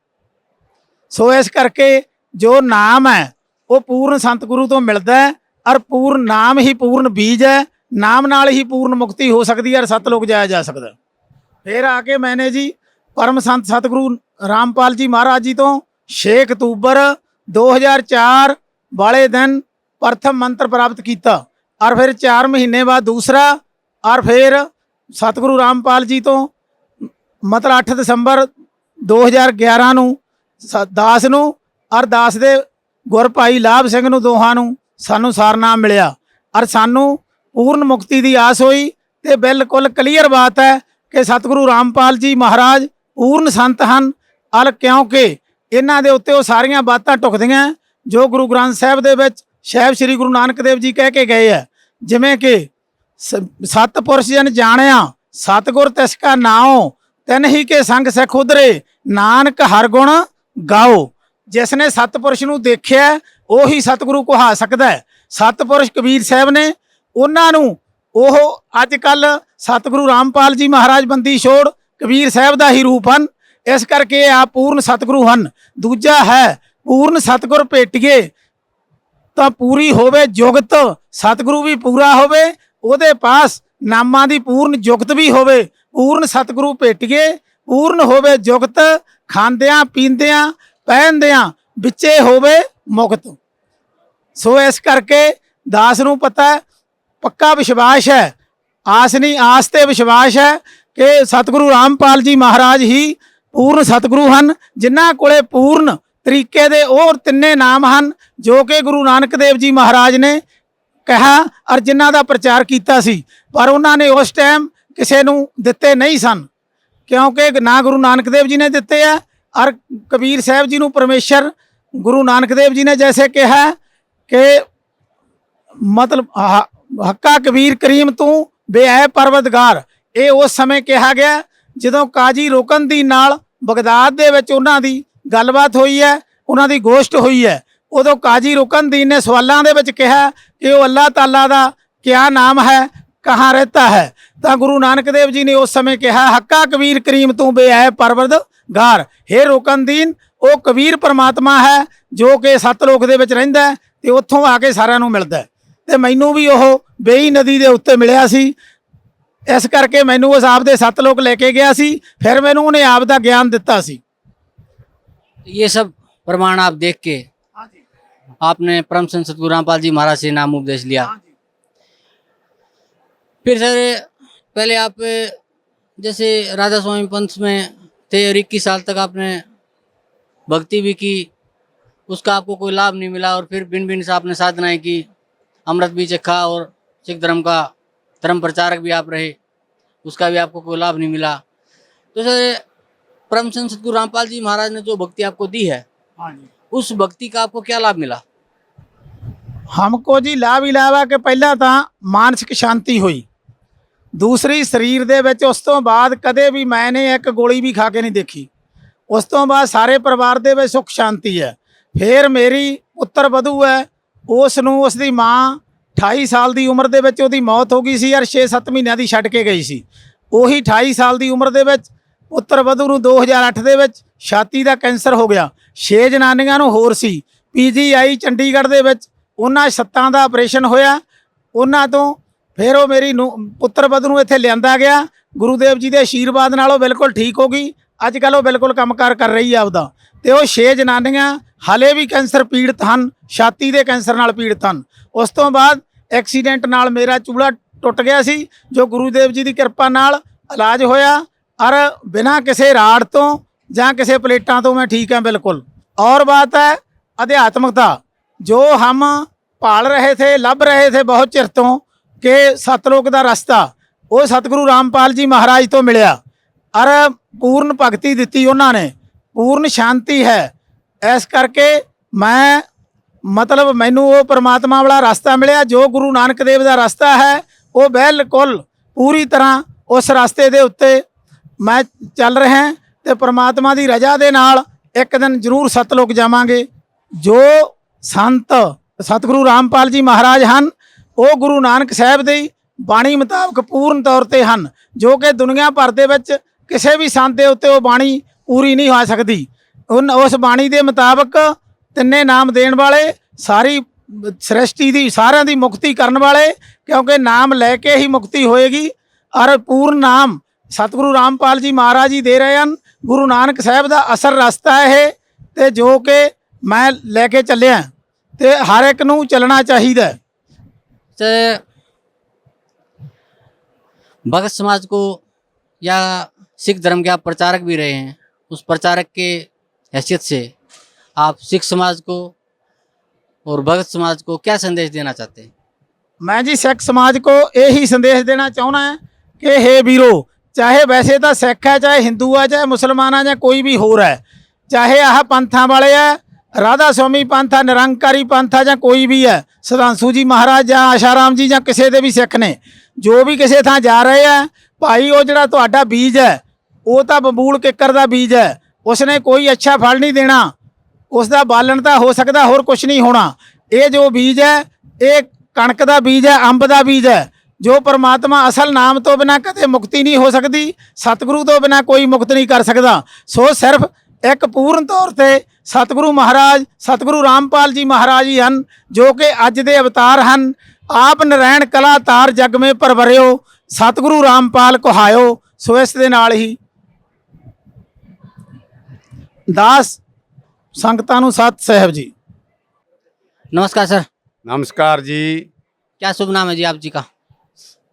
ਸੋ ਇਸ ਕਰਕੇ ਜੋ ਨਾਮ ਹੈ ਉਹ ਪੂਰਨ ਸੰਤ ਗੁਰੂ ਤੋਂ ਮਿਲਦਾ ਹੈ ਔਰ ਪੂਰਨ ਨਾਮ ਹੀ ਪੂਰਨ ਬੀਜ ਹੈ। ਨਾਮ ਨਾਲ ਹੀ ਪੂਰਨ ਮੁਕਤੀ ਹੋ ਸਕਦੀ ਹੈ ਔਰ ਸਤਲੋਕ ਜਾਇਆ ਜਾ ਸਕਦਾ। ਫਿਰ ਆ ਕੇ ਮੈਨੇ ਜੀ ਪਰਮ ਸੰਤ ਸਤਿਗੁਰੂ ਰਾਮਪਾਲ ਜੀ ਮਹਾਰਾਜ ਜੀ ਤੋਂ 6 ਅਕਤੂਬਰ 2004 ਵਾਲੇ ਦਿਨ ਪ੍ਰਥਮ ਮੰਤਰ ਪ੍ਰਾਪਤ ਕੀਤਾ ਔਰ ਫਿਰ 4 ਮਹੀਨੇ ਬਾਅਦ ਦੂਸਰਾ ਔਰ ਫਿਰ ਸਤਿਗੁਰੂ ਰਾਮਪਾਲ ਜੀ ਤੋਂ ਮਤਲਬ 8 ਦਸੰਬਰ 2011 ਨੂੰ ਦਾਸ ਨੂੰ ਔਰ ਦਾਸ ਦੇ ਗੁਰ ਭਾਈ ਲਾਭ ਸਿੰਘ ਨੂੰ ਦੋਹਾਂ ਨੂੰ ਸਾਨੂੰ ਸਾਰਨਾਮ ਮਿਲਿਆ ਔਰ ਸਾਨੂੰ ਪੂਰਨ ਮੁਕਤੀ ਦੀ ਆਸ ਹੋਈ। ਤੇ ਬਿਲਕੁਲ ਕਲੀਅਰ ਬਾਤ ਹੈ ਕਿ ਸਤਿਗੁਰੂ ਰਾਮਪਾਲ ਜੀ ਮਹਾਰਾਜ ਪੂਰਨ ਸੰਤ ਹਨ ਔਰ ਕਿਉਂਕਿ ਇਹਨਾਂ ਦੇ ਉੱਤੇ ਉਹ ਸਾਰੀਆਂ ਬਾਤਾਂ ਟੁਕਦੀਆਂ ਜੋ ਗੁਰੂ ਗ੍ਰੰਥ ਸਾਹਿਬ ਦੇ ਵਿੱਚ ਸਾਹਿਬ ਸ੍ਰੀ ਗੁਰੂ ਨਾਨਕ ਦੇਵ ਜੀ ਕਹਿ ਕੇ ਗਏ ਹੈ। ਜਿਵੇਂ ਕਿ ਸਤਪੁਰਸ਼ ਜਨ ਜਾਣਿਆ ਸਤਿਗੁਰ ਤਿਸ ਕਾ ਨਾਉ ਤਿਨ ਹੀ ਕੇ ਸੰਗ ਸਿੱਖ ਉਧਰੇ ਨਾਨਕ ਹਰ ਗੁਣ ਗਾਓ। ਜਿਸ ਨੇ ਸਤਪੁਰਸ਼ ਨੂੰ ਦੇਖਿਆ ਉਹੀ ਸਤਿਗੁਰੂ ਕਹਾ ਸਕਦਾ ਹੈ। ਸਤਪੁਰਸ਼ ਕਬੀਰ ਸਾਹਿਬ ਨੇ ਉਹਨਾਂ ਨੂੰ ਉਹ ਅੱਜ ਕੱਲ ਸਤਿਗੁਰੂ ਰਾਮਪਾਲ ਜੀ ਮਹਾਰਾਜ ਬੰਦੀ ਛੋੜ ਕਬੀਰ ਸਾਹਿਬ ਦਾ ਹੀ ਰੂਪ ਹਨ। ਇਸ ਕਰਕੇ ਆਪ ਪੂਰਨ ਸਤਿਗੁਰੂ ਹਨ। ਦੂਜਾ ਹੈ ਪੂਰਨ ਸਤਿਗੁਰ ਭੇਟੀਏ ਤਾਂ ਪੂਰੀ ਹੋਵੇ ਜੁਗਤ। ਸਤਿਗੁਰੂ ਵੀ ਪੂਰਾ ਹੋਵੇ, ਉਹਦੇ ਪਾਸ ਨਾਮਾਂ ਦੀ ਪੂਰਨ ਜੁਗਤ ਵੀ ਹੋਵੇ। ਪੂਰਨ ਸਤਿਗੁਰੂ ਭੇਟੀਏ, ਪੂਰਨ ਹੋਵੇ ਜੁਗਤ, ਖਾਂਦਿਆਂ ਪੀਂਦਿਆਂ ਪਹਿਨਦਿਆਂ ਵਿੱਚੇ ਹੋਵੇ ਮੁਕਤ। ਸੋ ਇਸ ਕਰਕੇ ਦਾਸ ਨੂੰ ਪਤਾ ਪੱਕਾ ਵਿਸ਼ਵਾਸ ਹੈ, ਆਸ ਨਹੀਂ ਆਸ ਤੇ ਵਿਸ਼ਵਾਸ ਹੈ ਕਿ ਸਤਿਗੁਰੂ ਰਾਮਪਾਲ ਜੀ ਮਹਾਰਾਜ ਹੀ ਪੂਰਨ ਸਤਿਗੁਰੂ ਹਨ ਜਿਨ੍ਹਾਂ ਕੋਲੇ ਪੂਰਨ ਤਰੀਕੇ ਦੇ ਉਹ ਤਿੰਨੇ ਨਾਮ ਹਨ ਜੋ ਕਿ ਗੁਰੂ ਨਾਨਕ ਦੇਵ ਜੀ ਮਹਾਰਾਜ ਨੇ ਕਿਹਾ ਔਰ ਜਿਨ੍ਹਾਂ ਦਾ ਪ੍ਰਚਾਰ ਕੀਤਾ ਸੀ। ਪਰ ਉਹਨਾਂ ਨੇ ਉਸ ਟਾਈਮ ਕਿਸੇ ਨੂੰ ਦਿੱਤੇ ਨਹੀਂ ਸਨ ਕਿਉਂਕਿ ਨਾ ਗੁਰੂ ਨਾਨਕ ਦੇਵ ਜੀ ਨੇ ਦਿੱਤੇ ਆ ਔਰ ਕਬੀਰ ਸਾਹਿਬ ਜੀ ਨੂੰ ਪਰਮੇਸ਼ਰ ਗੁਰੂ ਨਾਨਕ ਦੇਵ ਜੀ ਨੇ ਜੈਸੇ ਕਿਹਾ ਕਿ ਮਤਲਬ ਹੱਕਾ ਕਬੀਰ ਕਰੀਮ ਤੂੰ ਬੇਅ ਪਰਵਤਗਾਰ। ਇਹ ਉਸ ਸਮੇਂ ਕਿਹਾ ਗਿਆ ਜਦੋਂ ਕਾਜੀ ਰੋਕਨਦੀਨ ਨਾਲ ਬਗਦਾਦ ਦੇ ਵਿੱਚ ਉਹਨਾਂ ਦੀ ਗੱਲਬਾਤ ਹੋਈ ਹੈ, ਉਹਨਾਂ ਦੀ ਗੋਸ਼ਟ ਹੋਈ ਹੈ। ਉਦੋਂ ਕਾਜੀ ਰੋਕਨਦੀਨ ਨੇ ਸਵਾਲਾਂ ਦੇ ਵਿੱਚ ਕਿਹਾ ਕਿ ਉਹ ਅੱਲਾਹ ਤਾਲਾ ਦਾ ਕਿਆ ਨਾਮ ਹੈ, ਕਹਾਂ ਰਹਿਤਾ ਹੈ। ਤਾਂ ਗੁਰੂ ਨਾਨਕ ਦੇਵ ਜੀ ਨੇ ਉਸ ਸਮੇਂ ਕਿਹਾ ਹੱਕਾ ਕਬੀਰ ਕਰੀਮ ਤੂੰ ਬੇਅ ਪਰਵਤਗਾਰ। ਹੇ ਰੋਕਨਦੀਨ ਉਹ ਕਬੀਰ ਪਰਮਾਤਮਾ ਹੈ ਜੋ ਕਿ ਸਤਲੋਕ ਦੇ ਵਿੱਚ ਰਹਿੰਦਾ ਤੇ ਉੱਥੋਂ ਆ ਕੇ ਸਾਰਿਆਂ ਨੂੰ ਮਿਲਦਾ। ਤੇ ਮੈਨੂੰ ਵੀ ਉਹ ਬੇਈ ਨਦੀ ਦੇ ਉੱਤੇ ਮਿਲਿਆ ਸੀ। ਇਸ ਕਰਕੇ ਮੈਨੂੰ ਉਸ ਆਪ ਦੇ ਸਤਲੋਕ ਲੈ ਕੇ ਗਿਆ ਸੀ। ਫਿਰ ਮੈਨੂੰ ਉਹਨੇ ਆਪ ਦਾ ਗਿਆਨ ਦਿੱਤਾ ਸੀ। ये सब प्रमाण आप देख के आपने परम संत सतगुरु रामपाल जी महाराज से नाम उपदेश लिया। फिर सर पहले आप जैसे राधा स्वामी पंथ में थे और 21 साल तक आपने भक्ति भी की, उसका आपको कोई लाभ नहीं मिला। और फिर भिन्न भिन्न से आपने साधनाएं की, अमृत भी चखा और सिख धर्म का धर्म प्रचारक भी आप रहे, उसका भी आपको कोई लाभ नहीं मिला। तो सर परम संत सतगुरु रामपाल जी महाराज ने जो भक्ति आपको दी है उस भक्ति का आपको क्या लाभ मिला? हमको जी लाभ ही लाभ है कि पहला तो मानसिक शांति हुई, दूसरी शरीर दे विच उस तो बाद कदे भी मैंने एक गोली भी खा के नहीं देखी। ਉਸ ਤੋਂ ਬਾਅਦ ਸਾਰੇ ਪਰਿਵਾਰ ਦੇ ਵਿੱਚ ਸੁੱਖ ਸ਼ਾਂਤੀ ਹੈ। ਫਿਰ ਮੇਰੀ ਪੁੱਤਰ ਵਧੂ ਹੈ, ਉਸ ਨੂੰ ਉਸ ਦੀ ਮਾਂ 28 ਸਾਲ ਦੀ ਉਮਰ ਦੇ ਵਿੱਚ ਉਹਦੀ ਮੌਤ ਹੋ ਗਈ ਸੀ ਯਾਰ, 6-7 ਮਹੀਨਿਆਂ ਦੀ ਛੱਡ ਕੇ ਗਈ ਸੀ। ਉਹੀ 28 ਸਾਲ ਦੀ ਉਮਰ ਦੇ ਵਿੱਚ ਪੁੱਤਰ ਵਧੂ ਨੂੰ 2008 ਦੇ ਵਿੱਚ ਛਾਤੀ ਦਾ ਕੈਂਸਰ ਹੋ ਗਿਆ। 6 ਜਨਾਨੀਆਂ ਨੂੰ ਹੋਰ ਸੀ। PGI ਚੰਡੀਗੜ੍ਹ ਦੇ ਵਿੱਚ ਉਹਨਾਂ 7 ਦਾ ਆਪਰੇਸ਼ਨ ਹੋਇਆ। ਉਹਨਾਂ ਤੋਂ ਫਿਰ ਉਹ ਮੇਰੀ ਪੁੱਤਰ ਵਧੂ ਨੂੰ ਇੱਥੇ ਲਿਆਂਦਾ ਗਿਆ। ਗੁਰੂਦੇਵ ਜੀ ਦੇ ਆਸ਼ੀਰਵਾਦ ਨਾਲ ਉਹ ਬਿਲਕੁਲ ਠੀਕ ਹੋ ਗਈ। ਅੱਜ ਕੱਲ੍ਹ ਉਹ ਬਿਲਕੁਲ ਕੰਮਕਾਰ ਕਰ ਰਹੀ ਆ ਆਪਦਾ। ਤੇ ਉਹ 6 ਜਨਾਨੀਆਂ ਹਾਲੇ ਵੀ ਕੈਂਸਰ ਪੀੜਤ ਹਨ, ਛਾਤੀ ਦੇ ਕੈਂਸਰ ਨਾਲ ਪੀੜਤ ਹਨ। ਉਸ ਤੋਂ ਬਾਅਦ ਐਕਸੀਡੈਂਟ ਨਾਲ ਮੇਰਾ ਚੂੜਾ ਟੁੱਟ ਗਿਆ ਸੀ, ਜੋ ਗੁਰੂਦੇਵ ਜੀ ਦੀ ਕਿਰਪਾ ਨਾਲ ਇਲਾਜ ਹੋਇਆ ਔਰ ਬਿਨਾਂ ਕਿਸੇ ਰਾੜ ਤੋਂ ਜਾਂ ਕਿਸੇ ਪਲੇਟਾਂ ਤੋਂ मैं ठीक है बिल्कुल। और बात है आध्यात्मिकता, जो हम पाल रहे थे, लभ रहे थे बहुत चिर तो कि सतलोक का रास्ता, वो सतगुरु रामपाल जी महाराज तो मिलिया और पूर्ण भगती दी उन्होंने, पूर्ण शांति है। इस करके मैं मतलब मैनू वो परमात्मा वाला रास्ता मिलिया, जो गुरु नानक देव का रास्ता है वो बिल्कुल पूरी तरह उस रास्ते के उत्ते मैं चल रहा हैं। तो परमात्मा की रजा के नाल एक दिन जरूर सतलोक जावांगे। जो संत सतगुरु रामपाल जी महाराज हैं वो गुरु नानक साहब की बाणी मुताबक पूर्ण तौर पर हैं, जो कि दुनिया भर के विच किसी भी संत के उत्ते वो बाणी पूरी नहीं हो सकती। उस बाणी के मुताबक तिन्ने नाम देण वाले, सारी सृष्टि की सारिਆਂ की मुक्ति करने वाले, क्योंकि नाम लैके ही मुक्ति होएगी। और पूर्ण नाम सतगुरु रामपाल जी महाराज जी दे रहे हैं। गुरु नानक साहब का असर रास्ता है तो जो कि मैं लैके चलिया, तो हर एक नूं चलना चाहिए। भगत समाज को या सिख धर्म के आप प्रचारक भी रहे हैं, उस प्रचारक के हैसियत से आप सिख समाज को और भगत समाज को क्या संदेश देना चाहते हैं? मैं जी सिख समाज को यही संदेश देना चाहना है कि हे वीरो, चाहे वैसे तो सिख है, चाहे हिंदू है, चाहे मुसलमान है, चाहे कोई भी होर है, चाहे आह पंथा वाले है, राधा स्वामी पंथ है, निरंकारी पंथ है, या कोई भी है, सुधांशु जी महाराज या आशाराम जी या किसी के भी सिख ने, जो भी किसी थां जा रहे हैं, भाई वो जिहड़ा तुहाडा बीज है वो तो बबूल किकर का बीज है, उसने कोई अच्छा फल नहीं देना, उसका बालन तो हो सकता होर कुछ नहीं होना। ये जो बीज है ये कणक का बीज है, अंब का बीज है, जो परमात्मा असल नाम तो बिना कदे मुक्ति नहीं हो सकती, सतगुरु तो बिना कोई मुक्त नहीं कर सकता। सो सिर्फ एक पूर्ण तौर पर सतगुरु महाराज सतगुरु रामपाल जी महाराज ही हैं, जो कि अज दे अवतार हैं। आप नारायण कला तार जग में परवरियो, सतगुरु रामपाल कहायो। सो इस दे नाल ही दास संगतां नूं सत साहब जी। नमस्कार सर। नमस्कार जी। क्या शुभ नाम है जी आप जी का?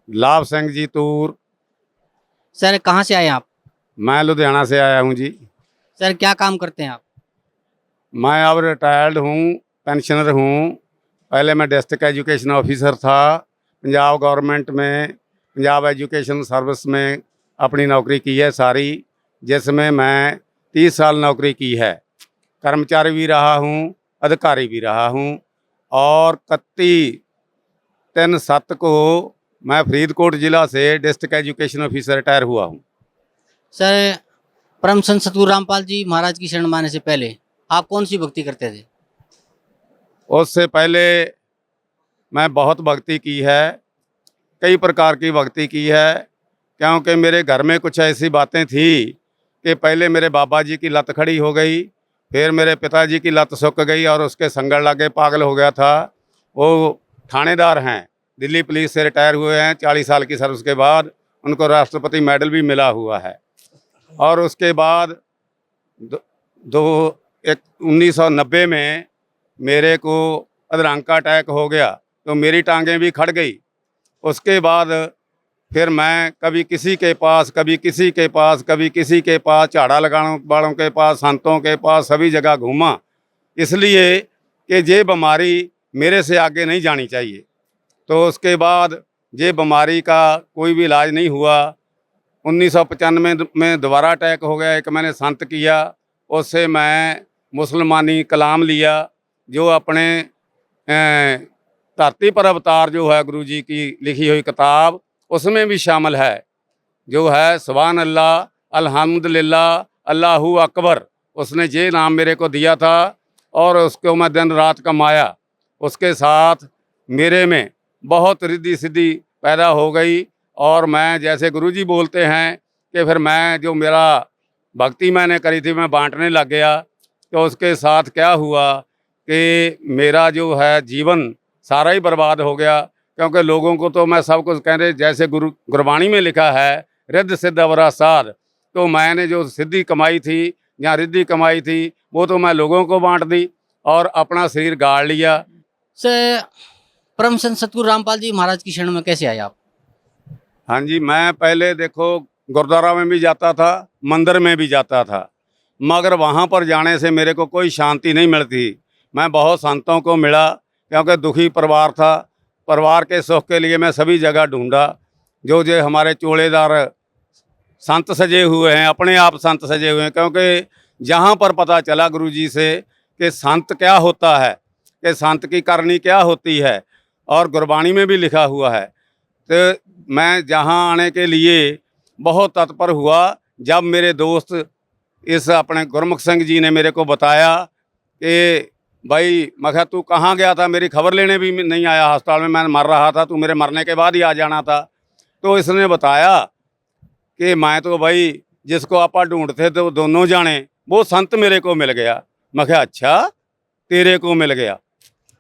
लाभ सिंह जी तूर। सर कहाँ से आए आप? मैं लुधियाना से आया हूँ जी। सर क्या काम करते हैं आप? मैं अब रिटायर्ड हूँ, पेंशनर हूँ। पहले मैं डिस्ट्रिक्ट एजुकेशन ऑफिसर था पंजाब गवर्नमेंट में, पंजाब एजुकेशन सर्विस में अपनी नौकरी की है सारी, जिसमें मैं 30 साल नौकरी की है। कर्मचारी भी रहा हूँ, अधिकारी भी रहा हूँ। और 31/3/7 को मैं फरीदकोट ज़िला से डिस्ट्रिक्ट एजुकेशन ऑफिसर रिटायर हुआ हूँ। सर परम संत सतगुरु रामपाल जी महाराज की शरण माने से पहले आप कौन सी भक्ति करते थे? उससे पहले मैं बहुत भक्ति की है, कई प्रकार की भक्ति की है, क्योंकि मेरे घर में कुछ ऐसी बातें थी कि पहले मेरे बाबा जी की लत खड़ी हो गई, फिर मेरे पिताजी की लत सूख गई और उसके संगड़ लागे पागल हो गया था। वो थानेदार हैं, दिल्ली पुलिस से रिटायर हुए हैं, 40 साल की सर्विस के बाद उनको राष्ट्रपति मेडल भी मिला हुआ है। और उसके बाद 1990 में मेरे को अधरंका अटैक हो गया, तो मेरी टांगें भी खड़ गई। उसके बाद फिर मैं कभी किसी के पास, कभी किसी के पास, कभी किसी के पास, झाड़ा लगाने वालों के पास, संतों के पास, सभी जगह घूमा, इसलिए कि ये बीमारी मेरे से आगे नहीं जानी चाहिए। तो उसके बाद ये बीमारी का कोई भी इलाज नहीं हुआ। 1995 में दोबारा अटैक हो गया। एक मैंने संत किया, उससे मैं मुसलमानी कलाम लिया, जो अपने धरती पर अवतार जो है गुरु जी की लिखी हुई किताब, उसमें भी शामिल है, जो है सुभान अल्लाह, अल्हम्दुलिल्लाह, अल्लाहू अकबर, उसने ये नाम मेरे को दिया था और उसको मैं दिन रात कमाया। उसके साथ मेरे में बहुत रिद्धि सिद्धि पैदा हो गई और मैं, जैसे गुरुजी बोलते हैं कि फिर मैं जो मेरा भक्ति मैंने करी थी मैं बांटने लग गया। तो उसके साथ क्या हुआ कि मेरा जो है जीवन सारा ही बर्बाद हो गया, क्योंकि लोगों को तो मैं सब कुछ कह रहे, जैसे गुरबाणी में लिखा है रिद्ध सिद्ध अवरा साध, तो मैंने जो सिद्धि कमाई थी या रिद्धि कमाई थी वो तो मैं लोगों को बांट दी और अपना शरीर गाड़ लिया। से परम संत सतगुरु रामपाल जी महाराज की शरण में कैसे आए आप? हाँ जी, मैं पहले देखो गुरुद्वारा में भी जाता था, मंदिर में भी जाता था, मगर वहाँ पर जाने से मेरे को कोई शांति नहीं मिलती। मैं बहुत संतों को मिला, क्योंकि दुखी परिवार था, परिवार के सुख के लिए मैं सभी जगह ढूंढा। जो हमारे चोड़ेदार संत सजे हुए हैं, अपने आप संत सजे हुए हैं, क्योंकि जहाँ पर पता चला गुरुजी से कि संत क्या होता है, कि संत की करनी क्या होती है, और गुरबाणी में भी लिखा हुआ है, तो मैं जहाँ आने के लिए बहुत तत्पर हुआ। जब मेरे दोस्त इस अपने गुरमुख सिंह जी ने मेरे को बताया कि भाई, मैं कहा तू कहाँ गया था, मेरी खबर लेने भी नहीं आया, अस्पताल में मैं मर रहा था, तू मेरे मरने के बाद ही आ जाना था। तो इसने बताया कि मैं तो भाई जिसको आप ढूंढते थे वो दोनों जाने, वो संत मेरे को मिल गया। मैं कहा अच्छा, तेरे को मिल गया।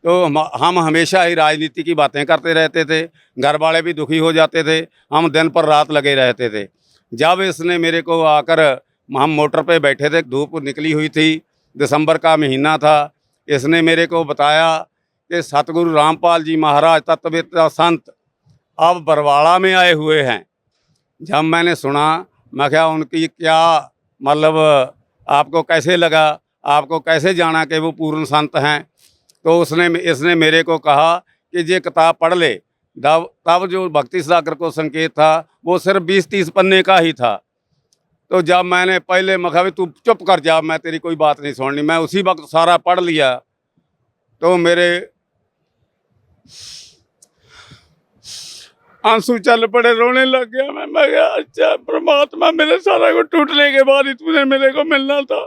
तो हम हमेशा ही राजनीति की बातें करते रहते थे, घर वाले भी दुखी हो जाते थे, हम दिन पर रात लगे रहते थे। जब इसने मेरे को आकर, हम मोटर पे बैठे थे, धूप निकली हुई थी, दिसंबर का महीना था, इसने मेरे को बताया कि सतगुरु रामपाल जी महाराज तत्ववेत्ता संत अब बरवाड़ा में आए हुए हैं। जब मैंने सुना, मैं क्या उनकी क्या मतलब, आपको कैसे लगा, आपको कैसे जाना कि वो पूर्ण संत हैं? तो इसने मेरे को कहा कि ये किताब पढ़ ले। तब जो भक्ति सागर को संकेत था वो सिर्फ 20-30 पन्ने का ही था। तो जब मैंने पहले मखा तू चुप कर जा, मैं तेरी कोई बात नहीं सुननी, मैं उसी वक्त सारा पढ़ लिया। तो मेरे आंसू चल पड़े, रोने लग गया मैं कहा अच्छा परमात्मा, मेरे सारा कुछ टूटने के बाद ही तूने मेरे को मिलना था।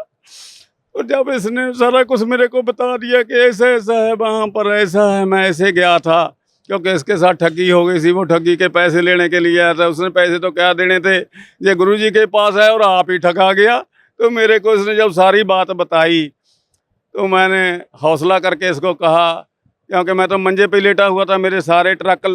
और जब इसने सारा कुछ मेरे को बता दिया कि ऐसा ऐसा है, वहाँ पर ऐसा है, मैं ऐसे गया था, क्योंकि इसके साथ ठगी हो गई थी। वो ठगी के पैसे लेने के लिए आया था, उसने पैसे तो क्या देने थे, ये गुरुजी के पास है और आप ही ठगा गया। तो मेरे को इसने जब सारी बात बताई तो मैंने हौसला करके इसको कहा, क्योंकि मैं तो मंजे पे लेटा हुआ था, मेरे सारे ट्रक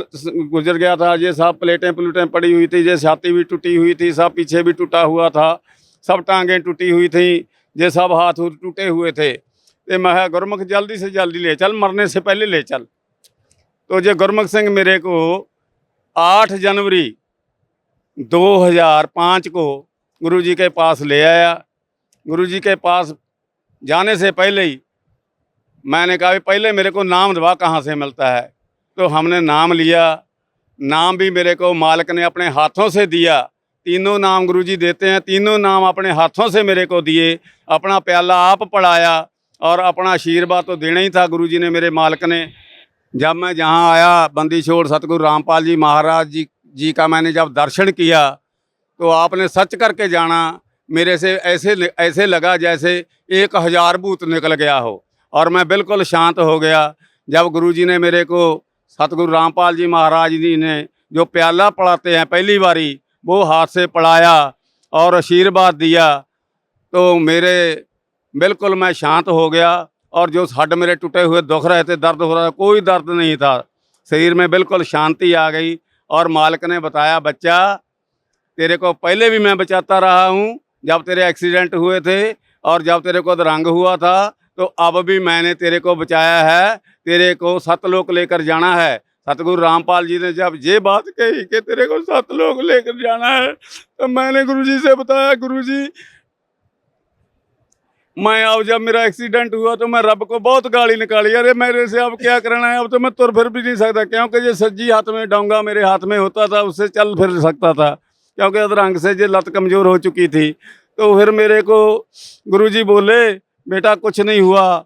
गुजर गया था, ये सब प्लेटें प्लूटें पड़ी हुई थी, ये छाती भी टूटी हुई थी, सब पीछे भी टूटा हुआ था, सब टांगें टूटी हुई थी, ये सब हाथ टूटे हुए थे। तो मैं गुरमुख जल्दी से जल्दी ले चल, मरने से पहले ले चल। तो ये गुरमुख सिंह मेरे को 8 जनवरी 2005 को गुरुजी के पास ले आया। गुरुजी के पास जाने से पहले ही मैंने कहा पहले मेरे को नाम दवा कहाँ से मिलता है। तो हमने नाम लिया, नाम भी मेरे को मालिक ने अपने हाथों से दिया। तीनों नाम गुरुजी देते हैं, तीनों नाम अपने हाथों से मेरे को दिए। अपना प्याला आप पढ़ाया और अपना आशीर्वाद तो देना ही था गुरुजी ने, मेरे मालिक ने। जब मैं जहाँ आया, बंदी छोड़ सतगुरु रामपाल जी महाराज जी का मैंने जब दर्शन किया तो आपने सच करके जाना, मेरे से ऐसे लगा जैसे 1000 भूत निकल गया हो, और मैं बिल्कुल शांत हो गया। जब गुरुजी ने मेरे को, सतगुरु रामपाल जी महाराज जी ने जो प्याला पढ़ाते हैं पहली बारी, वो हाथ से पढ़ाया और आशीर्वाद दिया, तो मेरे बिल्कुल मैं शांत हो गया। और जो हड्ड मेरे टूटे हुए दुख रहे थे, दर्द हो रहा था, कोई दर्द नहीं था, शरीर में बिल्कुल शांति आ गई। और मालिक ने बताया, बच्चा तेरे को पहले भी मैं बचाता रहा हूँ, जब तेरे एक्सीडेंट हुए थे और जब तेरे को अधरंग हुआ था, तो अब भी मैंने तेरे को बचाया है, तेरे को सतलोक लेकर जाना है। सतगुरु रामपाल जी ने जब ये बात कही कि तेरे को सतलोक लेकर जाना है, तो मैंने गुरुजी से बताया, गुरुजी मैं अब जब मेरा एक्सीडेंट हुआ तो मैं रब को बहुत गाली निकाली, अरे मेरे से अब क्या करना है, अब तो मैं तुर फिर भी नहीं सकता, क्योंकि ये सज्जी हाथ में डोंगा मेरे हाथ में होता था, उससे चल फिर सकता था, क्योंकि अधरंग से ये लत कमज़ोर हो चुकी थी। तो फिर मेरे को गुरुजी बोले, बेटा कुछ नहीं हुआ,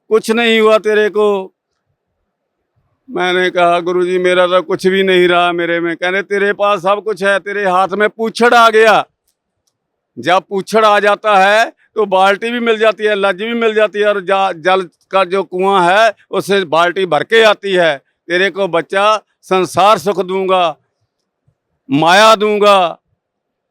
कुछ नहीं हुआ तेरे को। मैंने कहा गुरुजी मेरा तो कुछ भी नहीं रहा मेरे में। कहने तेरे पास सब कुछ है, तेरे हाथ में पूछड़ आ गया, जब पूछड़ आ जाता है तो बाल्टी भी मिल जाती है, लज्ज भी मिल जाती है, और जल का जो कुआं है उससे बाल्टी भर के आती है। तेरे को बच्चा संसार सुख दूंगा, माया दूंगा,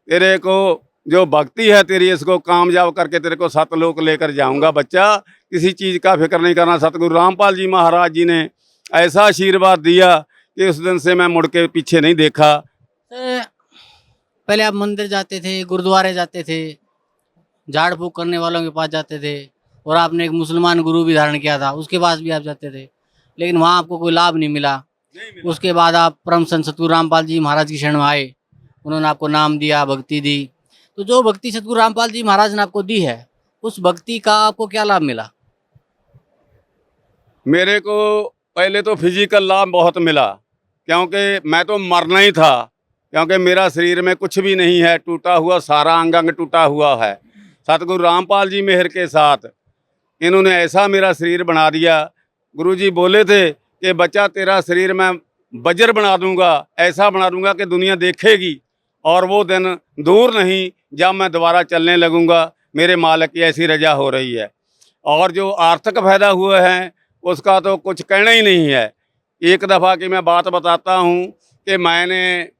तेरे को जो भक्ति है तेरी इसको कामयाब करके तेरे को सतलोक लेकर जाऊंगा। बच्चा किसी चीज़ का फिक्र नहीं करना। सतगुरु रामपाल जी महाराज जी ने ऐसा आशीर्वाद दिया कि उस दिन से मैं मुड़ के पीछे नहीं देखा। सर, पहले आप मंदिर जाते थे, गुरुद्वारे जाते थे, झाड़ फूक करने वालों के पास जाते थे, और आपने एक मुसलमान गुरु भी धारण किया था, उसके पास भी आप जाते थे, लेकिन वहाँ आपको कोई लाभ नहीं मिला। उसके बाद आप परम संत सतगुरु रामपाल जी महाराज की शरण में आए, उन्होंने आपको नाम दिया, भक्ति दी। तो जो भक्ति सतगुरु रामपाल जी महाराज ने आपको दी है, उस भक्ति का आपको क्या लाभ मिला? मेरे को पहले तो फिजिकल लाभ बहुत मिला, क्योंकि मैं तो मरना ही था, क्योंकि मेरा शरीर में कुछ भी नहीं है, टूटा हुआ सारा अंग अंग टूटा हुआ है। सतगुरु रामपाल जी मेहर के साथ इन्होंने ऐसा मेरा शरीर बना दिया। गुरुजी बोले थे कि बच्चा तेरा शरीर मैं वज्र बना दूंगा, ऐसा बना दूंगा कि दुनिया देखेगी, और वो दिन दूर नहीं जब मैं दोबारा चलने लगूंगा। मेरे मालिक की ऐसी रजा हो रही है। और जो आर्थिक फायदा हुए हैं उसका तो कुछ कहना ही नहीं है। एक दफ़ा की मैं बात बताता हूँ कि मैंने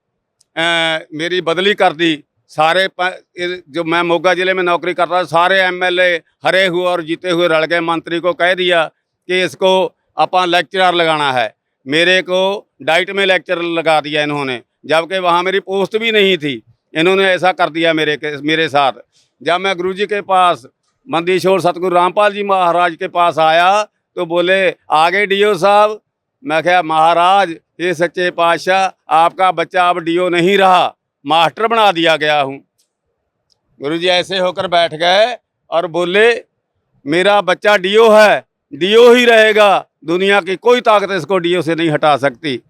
मेरी बदली कर दी। सारे जो मैं मोगा ज़िले में नौकरी करता था, सारे एमएलए हरे हुए और जीते हुए रल गए। मंत्री को कह दिया कि इसको अपन लेक्चरर लगाना है। मेरे को डाइट में लेक्चर लगा दिया इन्होंने, जबकि वहाँ मेरी पोस्ट भी नहीं थी। इन्होंने ऐसा कर दिया मेरे साथ। जब मैं गुरुजी के पास मंदीशोर सतगुरु रामपाल जी महाराज के पास आया तो बोले आगे डीओ साहब। मैं कहा महाराज ये सच्चे पातशाह आपका बच्चा अब डीओ नहीं रहा, मास्टर बना दिया गया हूँ। गुरुजी ऐसे होकर बैठ गए और बोले मेरा बच्चा डीओ है, डीओ ही रहेगा, दुनिया की कोई ताकत इसको डीओ से नहीं हटा सकती।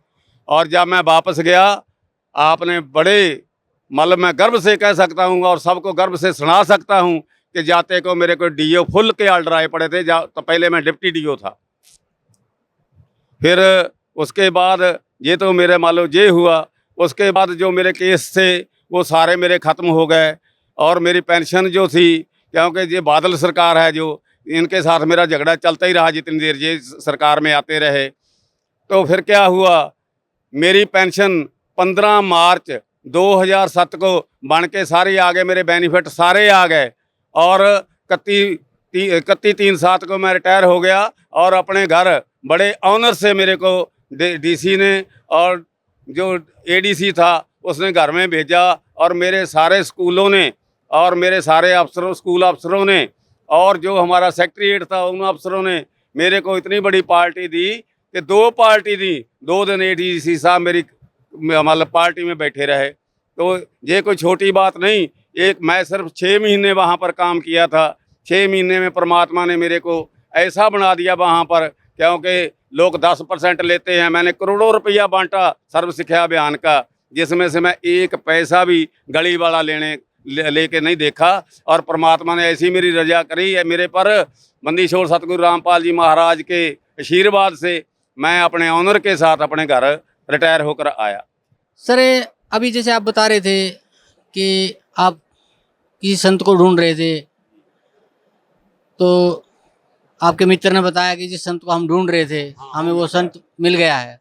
और जब मैं वापस गया, आपने बड़े मतलब मैं गर्व से कह सकता हूँ और सबको गर्व से सुना सकता हूँ कि जाते को मेरे को डीओ फुल के ऑर्डर आए पड़े थे। तो पहले मैं डिप्टी डीओ था। फिर उसके बाद ये तो मेरे मान लो ये हुआ। उसके बाद जो मेरे केस थे वो सारे मेरे ख़त्म हो गए, और मेरी पेंशन जो थी, क्योंकि ये बादल सरकार है जो, इनके साथ मेरा झगड़ा चलता ही रहा जितनी देर ये सरकार में आते रहे। तो फिर क्या हुआ, मेरी पेंशन 15 मार्च 2007 को बन के सारे आ गए, मेरे बेनिफिट सारे आ गए, और 31/3/7 को मैं रिटायर हो गया। और अपने घर बड़े ऑनर से मेरे को डीसी ने और जो एडीसी था उसने घर में भेजा, और मेरे सारे स्कूलों ने और मेरे सारे अफसरों स्कूल अफसरों ने और जो हमारा सेक्रेटरीट था उन अफसरों ने मेरे को इतनी बड़ी पार्टी दी कि 2 पार्टी दी। 2 दिन एडीसी साहब मेरी मतलब पार्टी में बैठे रहे। तो ये कोई छोटी बात नहीं। मैं सिर्फ 6 महीने वहाँ पर काम किया था। 6 महीने में परमात्मा ने मेरे को ऐसा बना दिया वहाँ पर, क्योंकि लोग 10% लेते हैं, मैंने करोड़ों रुपया बांटा सर्व शिक्षा अभियान का, जिसमें से मैं 1 पैसा भी गली वाला लेके नहीं देखा। और परमात्मा ने ऐसी मेरी रजा करी है मेरे पर, मंदीशोर सतगुरु रामपाल जी महाराज के आशीर्वाद से मैं अपने ऑनर के साथ अपने घर रिटायर होकर आया। सर, अभी जैसे आप बता रहे थे कि आप किसी संत को ढूंढ रहे थे, तो आपके मित्र ने बताया कि जिस संत को हम ढूंढ रहे थे हमें वो संत मिल गया है।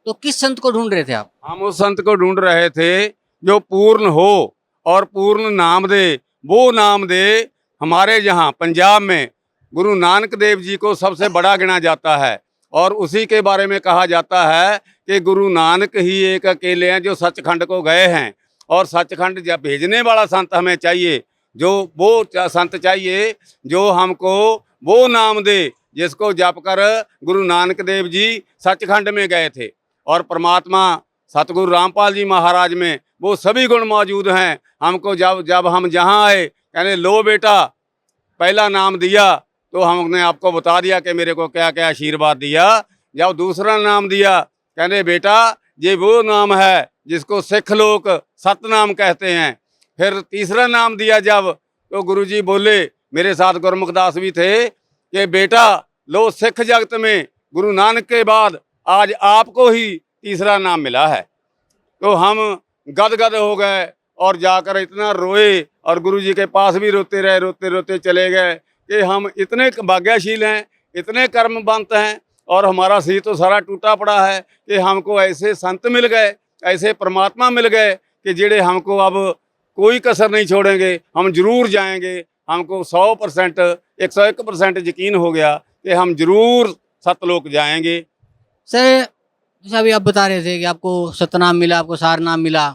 तो किस संत को ढूंढ रहे थे आप? हम उस संत को ढूंढ रहे थे जो पूर्ण हो और पूर्ण नाम दे। वो नाम दे हमारे यहाँ पंजाब में गुरु नानक देव जी को सबसे बड़ा गिना जाता है, और उसी के बारे में कहा जाता है कि गुरु नानक ही एक अकेले हैं जो सचखंड को गए हैं। और सचखंड जब भेजने वाला संत हमें चाहिए, जो वो संत चाहिए जो हमको वो नाम दे जिसको जप कर गुरु नानक देव जी सचखंड में गए थे। और परमात्मा सतगुरु रामपाल जी महाराज में वो सभी गुण मौजूद हैं। हमको जब हम जहाँ आए कहने लो बेटा पहला नाम दिया, तो हमने आपको बता दिया कि मेरे को क्या क्या आशीर्वाद दिया। जब दूसरा नाम दिया कहने बेटा ये वो नाम है जिसको सिख लोग सतनाम कहते हैं। फिर तीसरा नाम दिया जब, तो गुरुजी बोले, मेरे साथ गुरमुख दास भी थे, कि बेटा लो सिख जगत में गुरु नानक के बाद आज आपको ही तीसरा नाम मिला है। तो हम गदगद हो गए और जाकर इतना रोए और गुरु जी के पास भी रोते रहे, रोते रोते चले गए कि हम इतने भाग्यशील हैं, इतने कर्मवंत हैं और हमारा शरीर तो सारा टूटा पड़ा है कि हमको ऐसे संत मिल गए, ऐसे परमात्मा मिल गए कि जेड़े हमको अब कोई कसर नहीं छोड़ेंगे, हम जरूर जाएंगे। हमको 100% 101% यकीन हो गया कि हम जरूर सतलोक जाएंगे। सर जैसा अभी आप बता रहे थे कि आपको सतनाम मिला, आपको सारनाम मिला,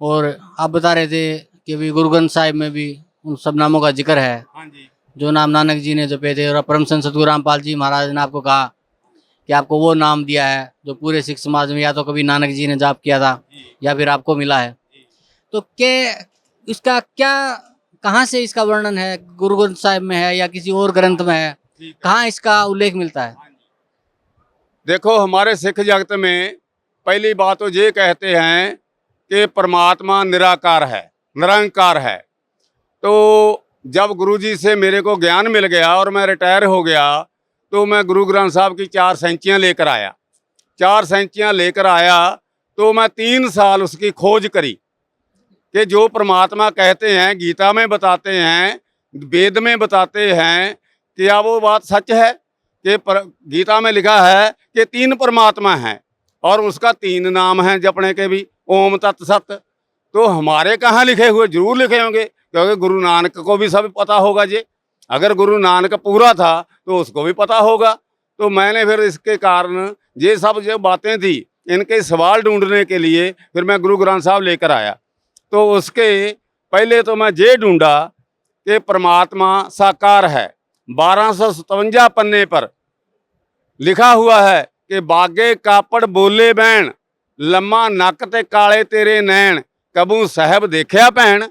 और आप बता रहे थे कि भी गुरु ग्रंथ साहिब में भी उन सब नामों का जिक्र है हाँ जी, जो नाम नानक जी ने जपे थे, और परम संत सतगुरु रामपाल जी महाराज ने आपको कहा कि आपको वो नाम दिया है जो पूरे सिख समाज में या तो कभी नानक जी ने जाप किया था या फिर आपको मिला है। तो क्या इसका क्या, कहाँ से इसका वर्णन है? गुरु ग्रंथ साहिब में है या किसी और ग्रंथ में है? कहाँ इसका उल्लेख मिलता है? देखो हमारे सिख जगत में पहली बात तो ये कहते हैं कि परमात्मा निराकार है, निरंकार है। तो जब गुरुजी से मेरे को ज्ञान मिल गया और मैं रिटायर हो गया तो मैं गुरु ग्रंथ साहब की 4 सेंचियाँ लेकर आया। 4 सेंचियाँ लेकर आया तो मैं 3 साल उसकी खोज करी कि जो परमात्मा कहते हैं, गीता में बताते हैं, वेद में बताते हैं, क्या वो बात सच है कि गीता में लिखा है कि 3 परमात्मा हैं और उसका 3 नाम हैं जपने के भी, ओम तत् सत। तो हमारे कहाँ लिखे हुए? जरूर लिखे होंगे, क्योंकि गुरु नानक को भी सब पता होगा जी। अगर गुरु नानक पूरा था तो उसको भी पता होगा। तो मैंने फिर इसके कारण ये सब जो बातें थी इनके सवाल ढूंढने के लिए फिर मैं गुरु ग्रंथ साहब लेकर आया। तो उसके पहले तो मैं ये ढूंढा कि परमात्मा साकार है। 1257 पन्ने पर लिखा हुआ है कि बागे कापड़ बोले बैण, लम्मा नक ते काले तेरे नैन, कबू साहब देखिया भैन।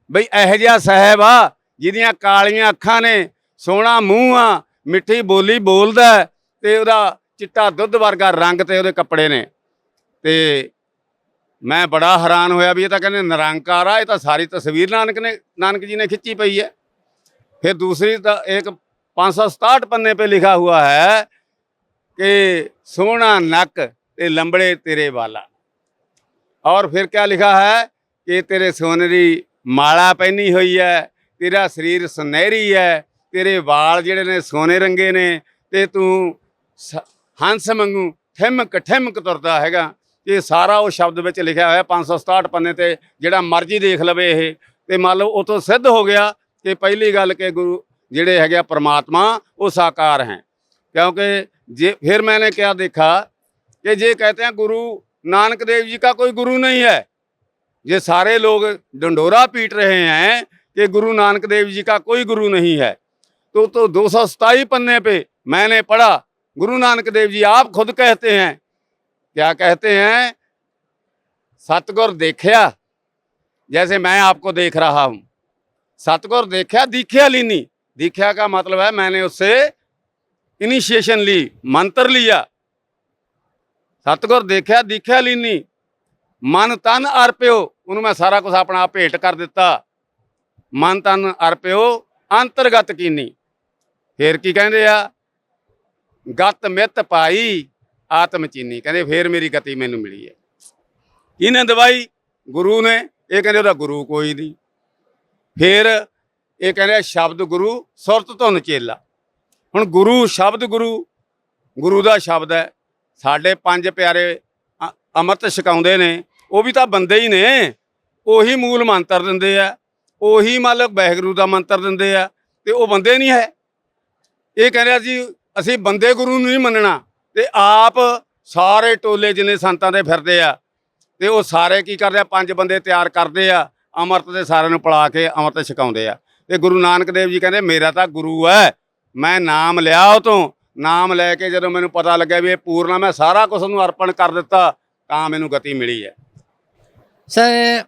बई यह जिहा साहब आ जिहदियां कालियां अखां ने, सोहना मूँह आ, मिठी बोली बोलदा ते उहदा चिट्टा दुੱਧ वर्गा रंग ते उहदे कपड़े ने। ते मैं बड़ा हैरान होया भी ये तो कहने निरंकार आ, ये तो सारी तस्वीर नानक जी ने खिंची पई है। फिर दूसरी एक 567 पन्ने पे लिखा हुआ है कि सोहना नक ते लंबड़े तेरे वाला। और फिर क्या लिखा है कि तेरे सोनरी माला पहनी हुई है, तेरा शरीर सुनहरी है, तेरे वाल जिहड़े ने सोने रंगे ने, ते तू हंस वांगू ठिमक ठिमक तुरदा हैगा। ये सारा वो शब्द विच लिखा है 567 पन्ने ते, जिहड़ा मर्जी देख लवे ये। ते मान लो उतों सिद्ध हो गया कि पहली गल कि गुरु जिहड़े हैगे परमात्मा वो साकार हैं। क्योंकि जे फिर मैंने क्या देखा कि जे कहते हैं गुरु नानक देव जी का कोई गुरु नहीं है, ये सारे लोग डंडोरा पीट रहे हैं कि गुरु नानक देव जी का कोई गुरु नहीं है। तो 227 पन्ने पे मैंने पढ़ा, गुरु नानक देव जी आप खुद कहते हैं, क्या कहते हैं? सतगुर देखिया जैसे मैं आपको देख रहा हूँ, सतगुर देखिया दीख्या लीनी। दीख्या का मतलब है मैंने उससे इनिशिएशन ली, मंत्र लिया। सतगुर देखिया दीख्या लीनी, मन तन अर्पियो, उन्होंने मैं सारा कुछ अपना भेंट कर दिता। मन तन अर्पियो अंतरगत कीनी। फिर की कहते आ? गत मित पाई आत्म चीनी। कहते फिर मेरी गति मैनू मिली है। किने दवाई? गुरु ने। ये कहते उहदा गुरु कोई नहीं। फिर ये कहते शब्द गुरु सुरत धुन चेला। हुण गुरु शब्द गुरु दा शब्द है। साडे 5 प्यारे अमृत छकाउंदे ने, वो भी तो बंदे ही ने, उही मूल मंत्र दिंदे आ, उही मतलब वाहिगुरू दा मंत्र दिंदे आ, ते वो बंदे नहीं है। ये कहते जी असीं बंदे गुरु नहीं मनना, ते आप सारे टोले जिन्ने संतां दे फिरदे आ, ते वो सारे की करदे आ? 5 बंदे तैयार करदे आ, अमृत दे सारिਆਂ ਨੂੰ पिला के अमृत छकाउंदे आ। ते गुरु नानक देव जी कहते मेरा तो गुरु है, मैं नाम लिया वो तो, नाम लैके जो मैनू पता लग्या भी ये पूर्ण, मैं सारा कुछ उन्होंने अर्पण कर दिता, तां मैनू गति मिली है। सर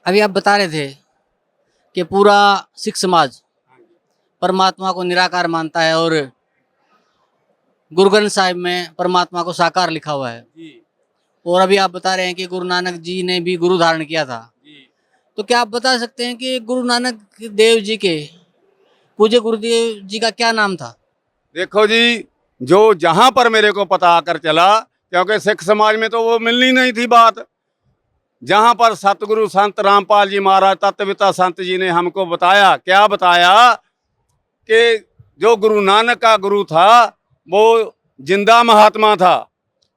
अभी आप बता रहे थे कि पूरा सिख समाज परमात्मा को निराकार मानता है और गुरु ग्रंथ साहिब में परमात्मा को साकार लिखा हुआ है। और अभी आप बता रहे हैं कि गुरु नानक जी ने भी गुरु धारण किया था। तो क्या आप बता सकते हैं कि गुरु नानक देव जी के पूज्य गुरुदेव जी का क्या नाम था? देखो जी, जो जहाँ पर मेरे को पता आकर चला, क्योंकि सिख समाज में तो वो मिलनी नहीं थी बात, जहाँ पर सतगुरु संत रामपाल जी महाराज तत्वपिता संत जी ने हमको बताया, क्या बताया कि जो गुरु नानक का गुरु था वो जिंदा महात्मा था।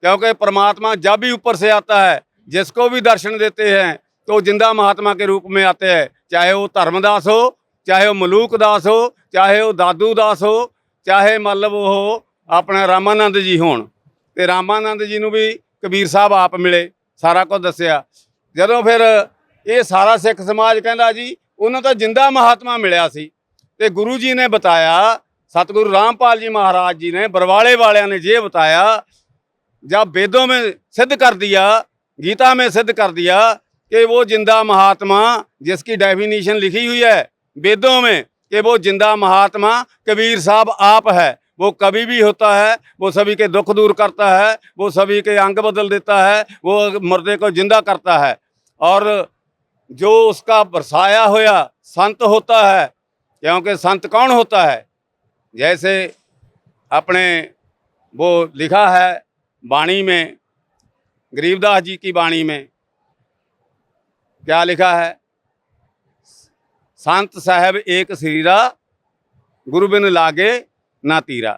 क्योंकि परमात्मा जब भी ऊपर से आता है, जिसको भी दर्शन देते हैं तो जिंदा महात्मा के रूप में आते हैं। चाहे वो धर्मदास हो, चाहे वो मलूक दास हो, चाहे वो दादू दास हो, चाहे मतलब वो हो अपना रामानंद जी होण। ते रामानंद जी नूं भी कबीर साहब आप मिले, सारा कुछ दसिया। जदों फिर ये सारा सिख समाज कहंदा जी उन्होंने तो जिंदा महात्मा मिलिया सी। ते गुरु जी ने बताया, सतगुरु रामपाल जी महाराज जी ने, बरवाले वालियां ने ये बताया, जब वेदों में सिद्ध कर दिया, गीता में सिद्ध कर दिया कि वो जिंदा महात्मा जिसकी डेफिनेशन लिखी हुई है वेदों में कि वो जिंदा महात्मा कबीर साहब आप है। वो कभी भी होता है, वो सभी के दुख दूर करता है, वो सभी के अंग बदल देता है, वो मुर्दे को जिंदा करता है। और जो उसका बरसाया होया संत होता है। क्योंकि संत कौन होता है? जैसे अपने वो लिखा है वाणी में, गरीबदास जी की वाणी में क्या लिखा है? संत साहब एक शरीरा, गुरु बिन लागे ना तीरा।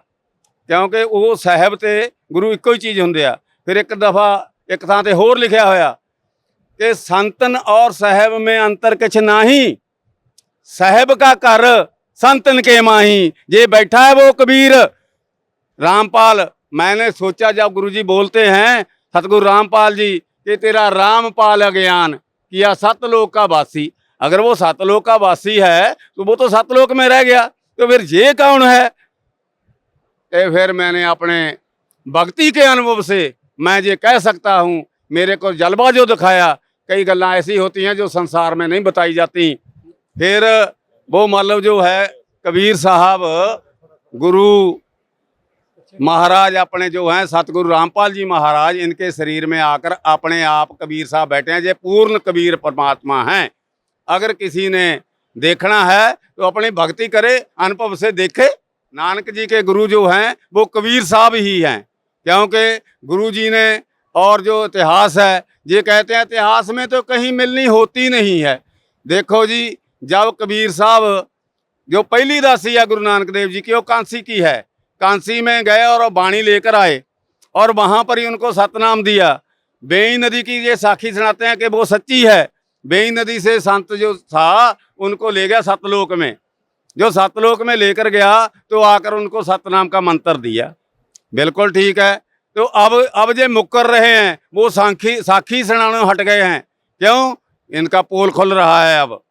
क्योंकि वो साहब ते गुरु इक्को ही चीज़ हुंदे आ। फिर एक दफ़ा एक थां ते होर लिखा होया कि संतन और साहब में अंतर किछ नाही, साहब का घर संतन के माही। ये बैठा है वो कबीर रामपाल। मैंने सोचा जब गुरुजी बोलते हैं सतगुरु रामपाल जी कि तेरा रामपाल अज्ञान किया सतलोक का वासी, अगर वो सतलोक का वासी है तो वो तो सतलोक में रह गया, तो फिर ये कौन है? फिर मैंने अपने भक्ति के अनुभव से मैं ये कह सकता हूँ, मेरे को जलवा जो दिखाया, कई गल्लां ऐसी होती हैं जो संसार में नहीं बताई जाती। फिर वो मतलब जो है कबीर साहब गुरु महाराज अपने जो हैं सतगुरु रामपाल जी महाराज, इनके शरीर में आकर अपने आप कबीर साहब बैठे हैं। ये पूर्ण कबीर परमात्मा हैं। अगर किसी ने देखना है तो अपनी भक्ति करे, अनुभव से देखे। नानक जी के गुरु जो हैं वो कबीर साहब ही हैं। क्योंकि गुरु जी ने, और जो इतिहास है ये कहते हैं इतिहास में तो कहीं मिलनी होती नहीं है। देखो जी, जब कबीर साहब जो पहली दासी है गुरु नानक देव जी की, वो कांसी की है। कांसी में गए और बाणी लेकर आए और वहाँ पर ही उनको सतनाम दिया। बेई नदी की ये साखी सुनाते हैं कि वो सच्ची है। बेई नदी से संत जो था उनको ले गया सतलोक में। जो सतलोक में लेकर गया तो आकर उनको सतनाम का मंत्र दिया। बिल्कुल ठीक है। तो अब जे मुकर रहे हैं वो साखी सुनाने हट गए हैं। क्यों? इनका पोल खुल रहा है। अब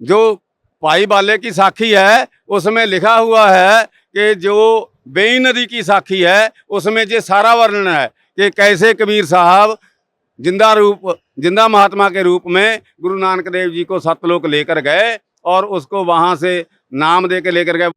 जो भाई बाले की साखी है उसमें लिखा हुआ है कि जो बेई नदी की साखी है उसमें ये सारा वर्णन है कि कैसे कबीर साहब जिंदा महात्मा के रूप में गुरु नानक देव जी को सतलोक लेकर गए और उसको वहाँ से नाम दे के लेकर गए।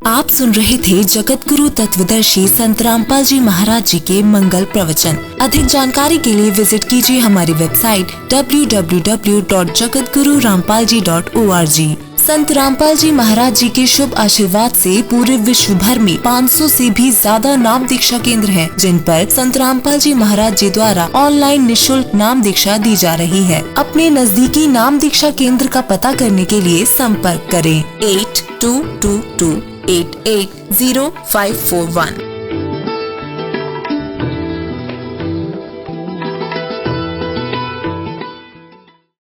आप सुन रहे थे जगत गुरु तत्वदर्शी संत रामपाल जी महाराज जी के मंगल प्रवचन। अधिक जानकारी के लिए विजिट कीजिए हमारी वेबसाइट www.jagatgururampalji.org। संत रामपाल जी महाराज जी के शुभ आशीर्वाद से पूरे विश्व भर में 500 से भी ज्यादा नाम दीक्षा केंद्र हैं, जिन पर संत रामपाल जी महाराज जी द्वारा ऑनलाइन निशुल्क नाम दीक्षा दी जा रही है। अपने नजदीकी नाम दीक्षा केंद्र का पता करने के लिए संपर्क करें 8222880541।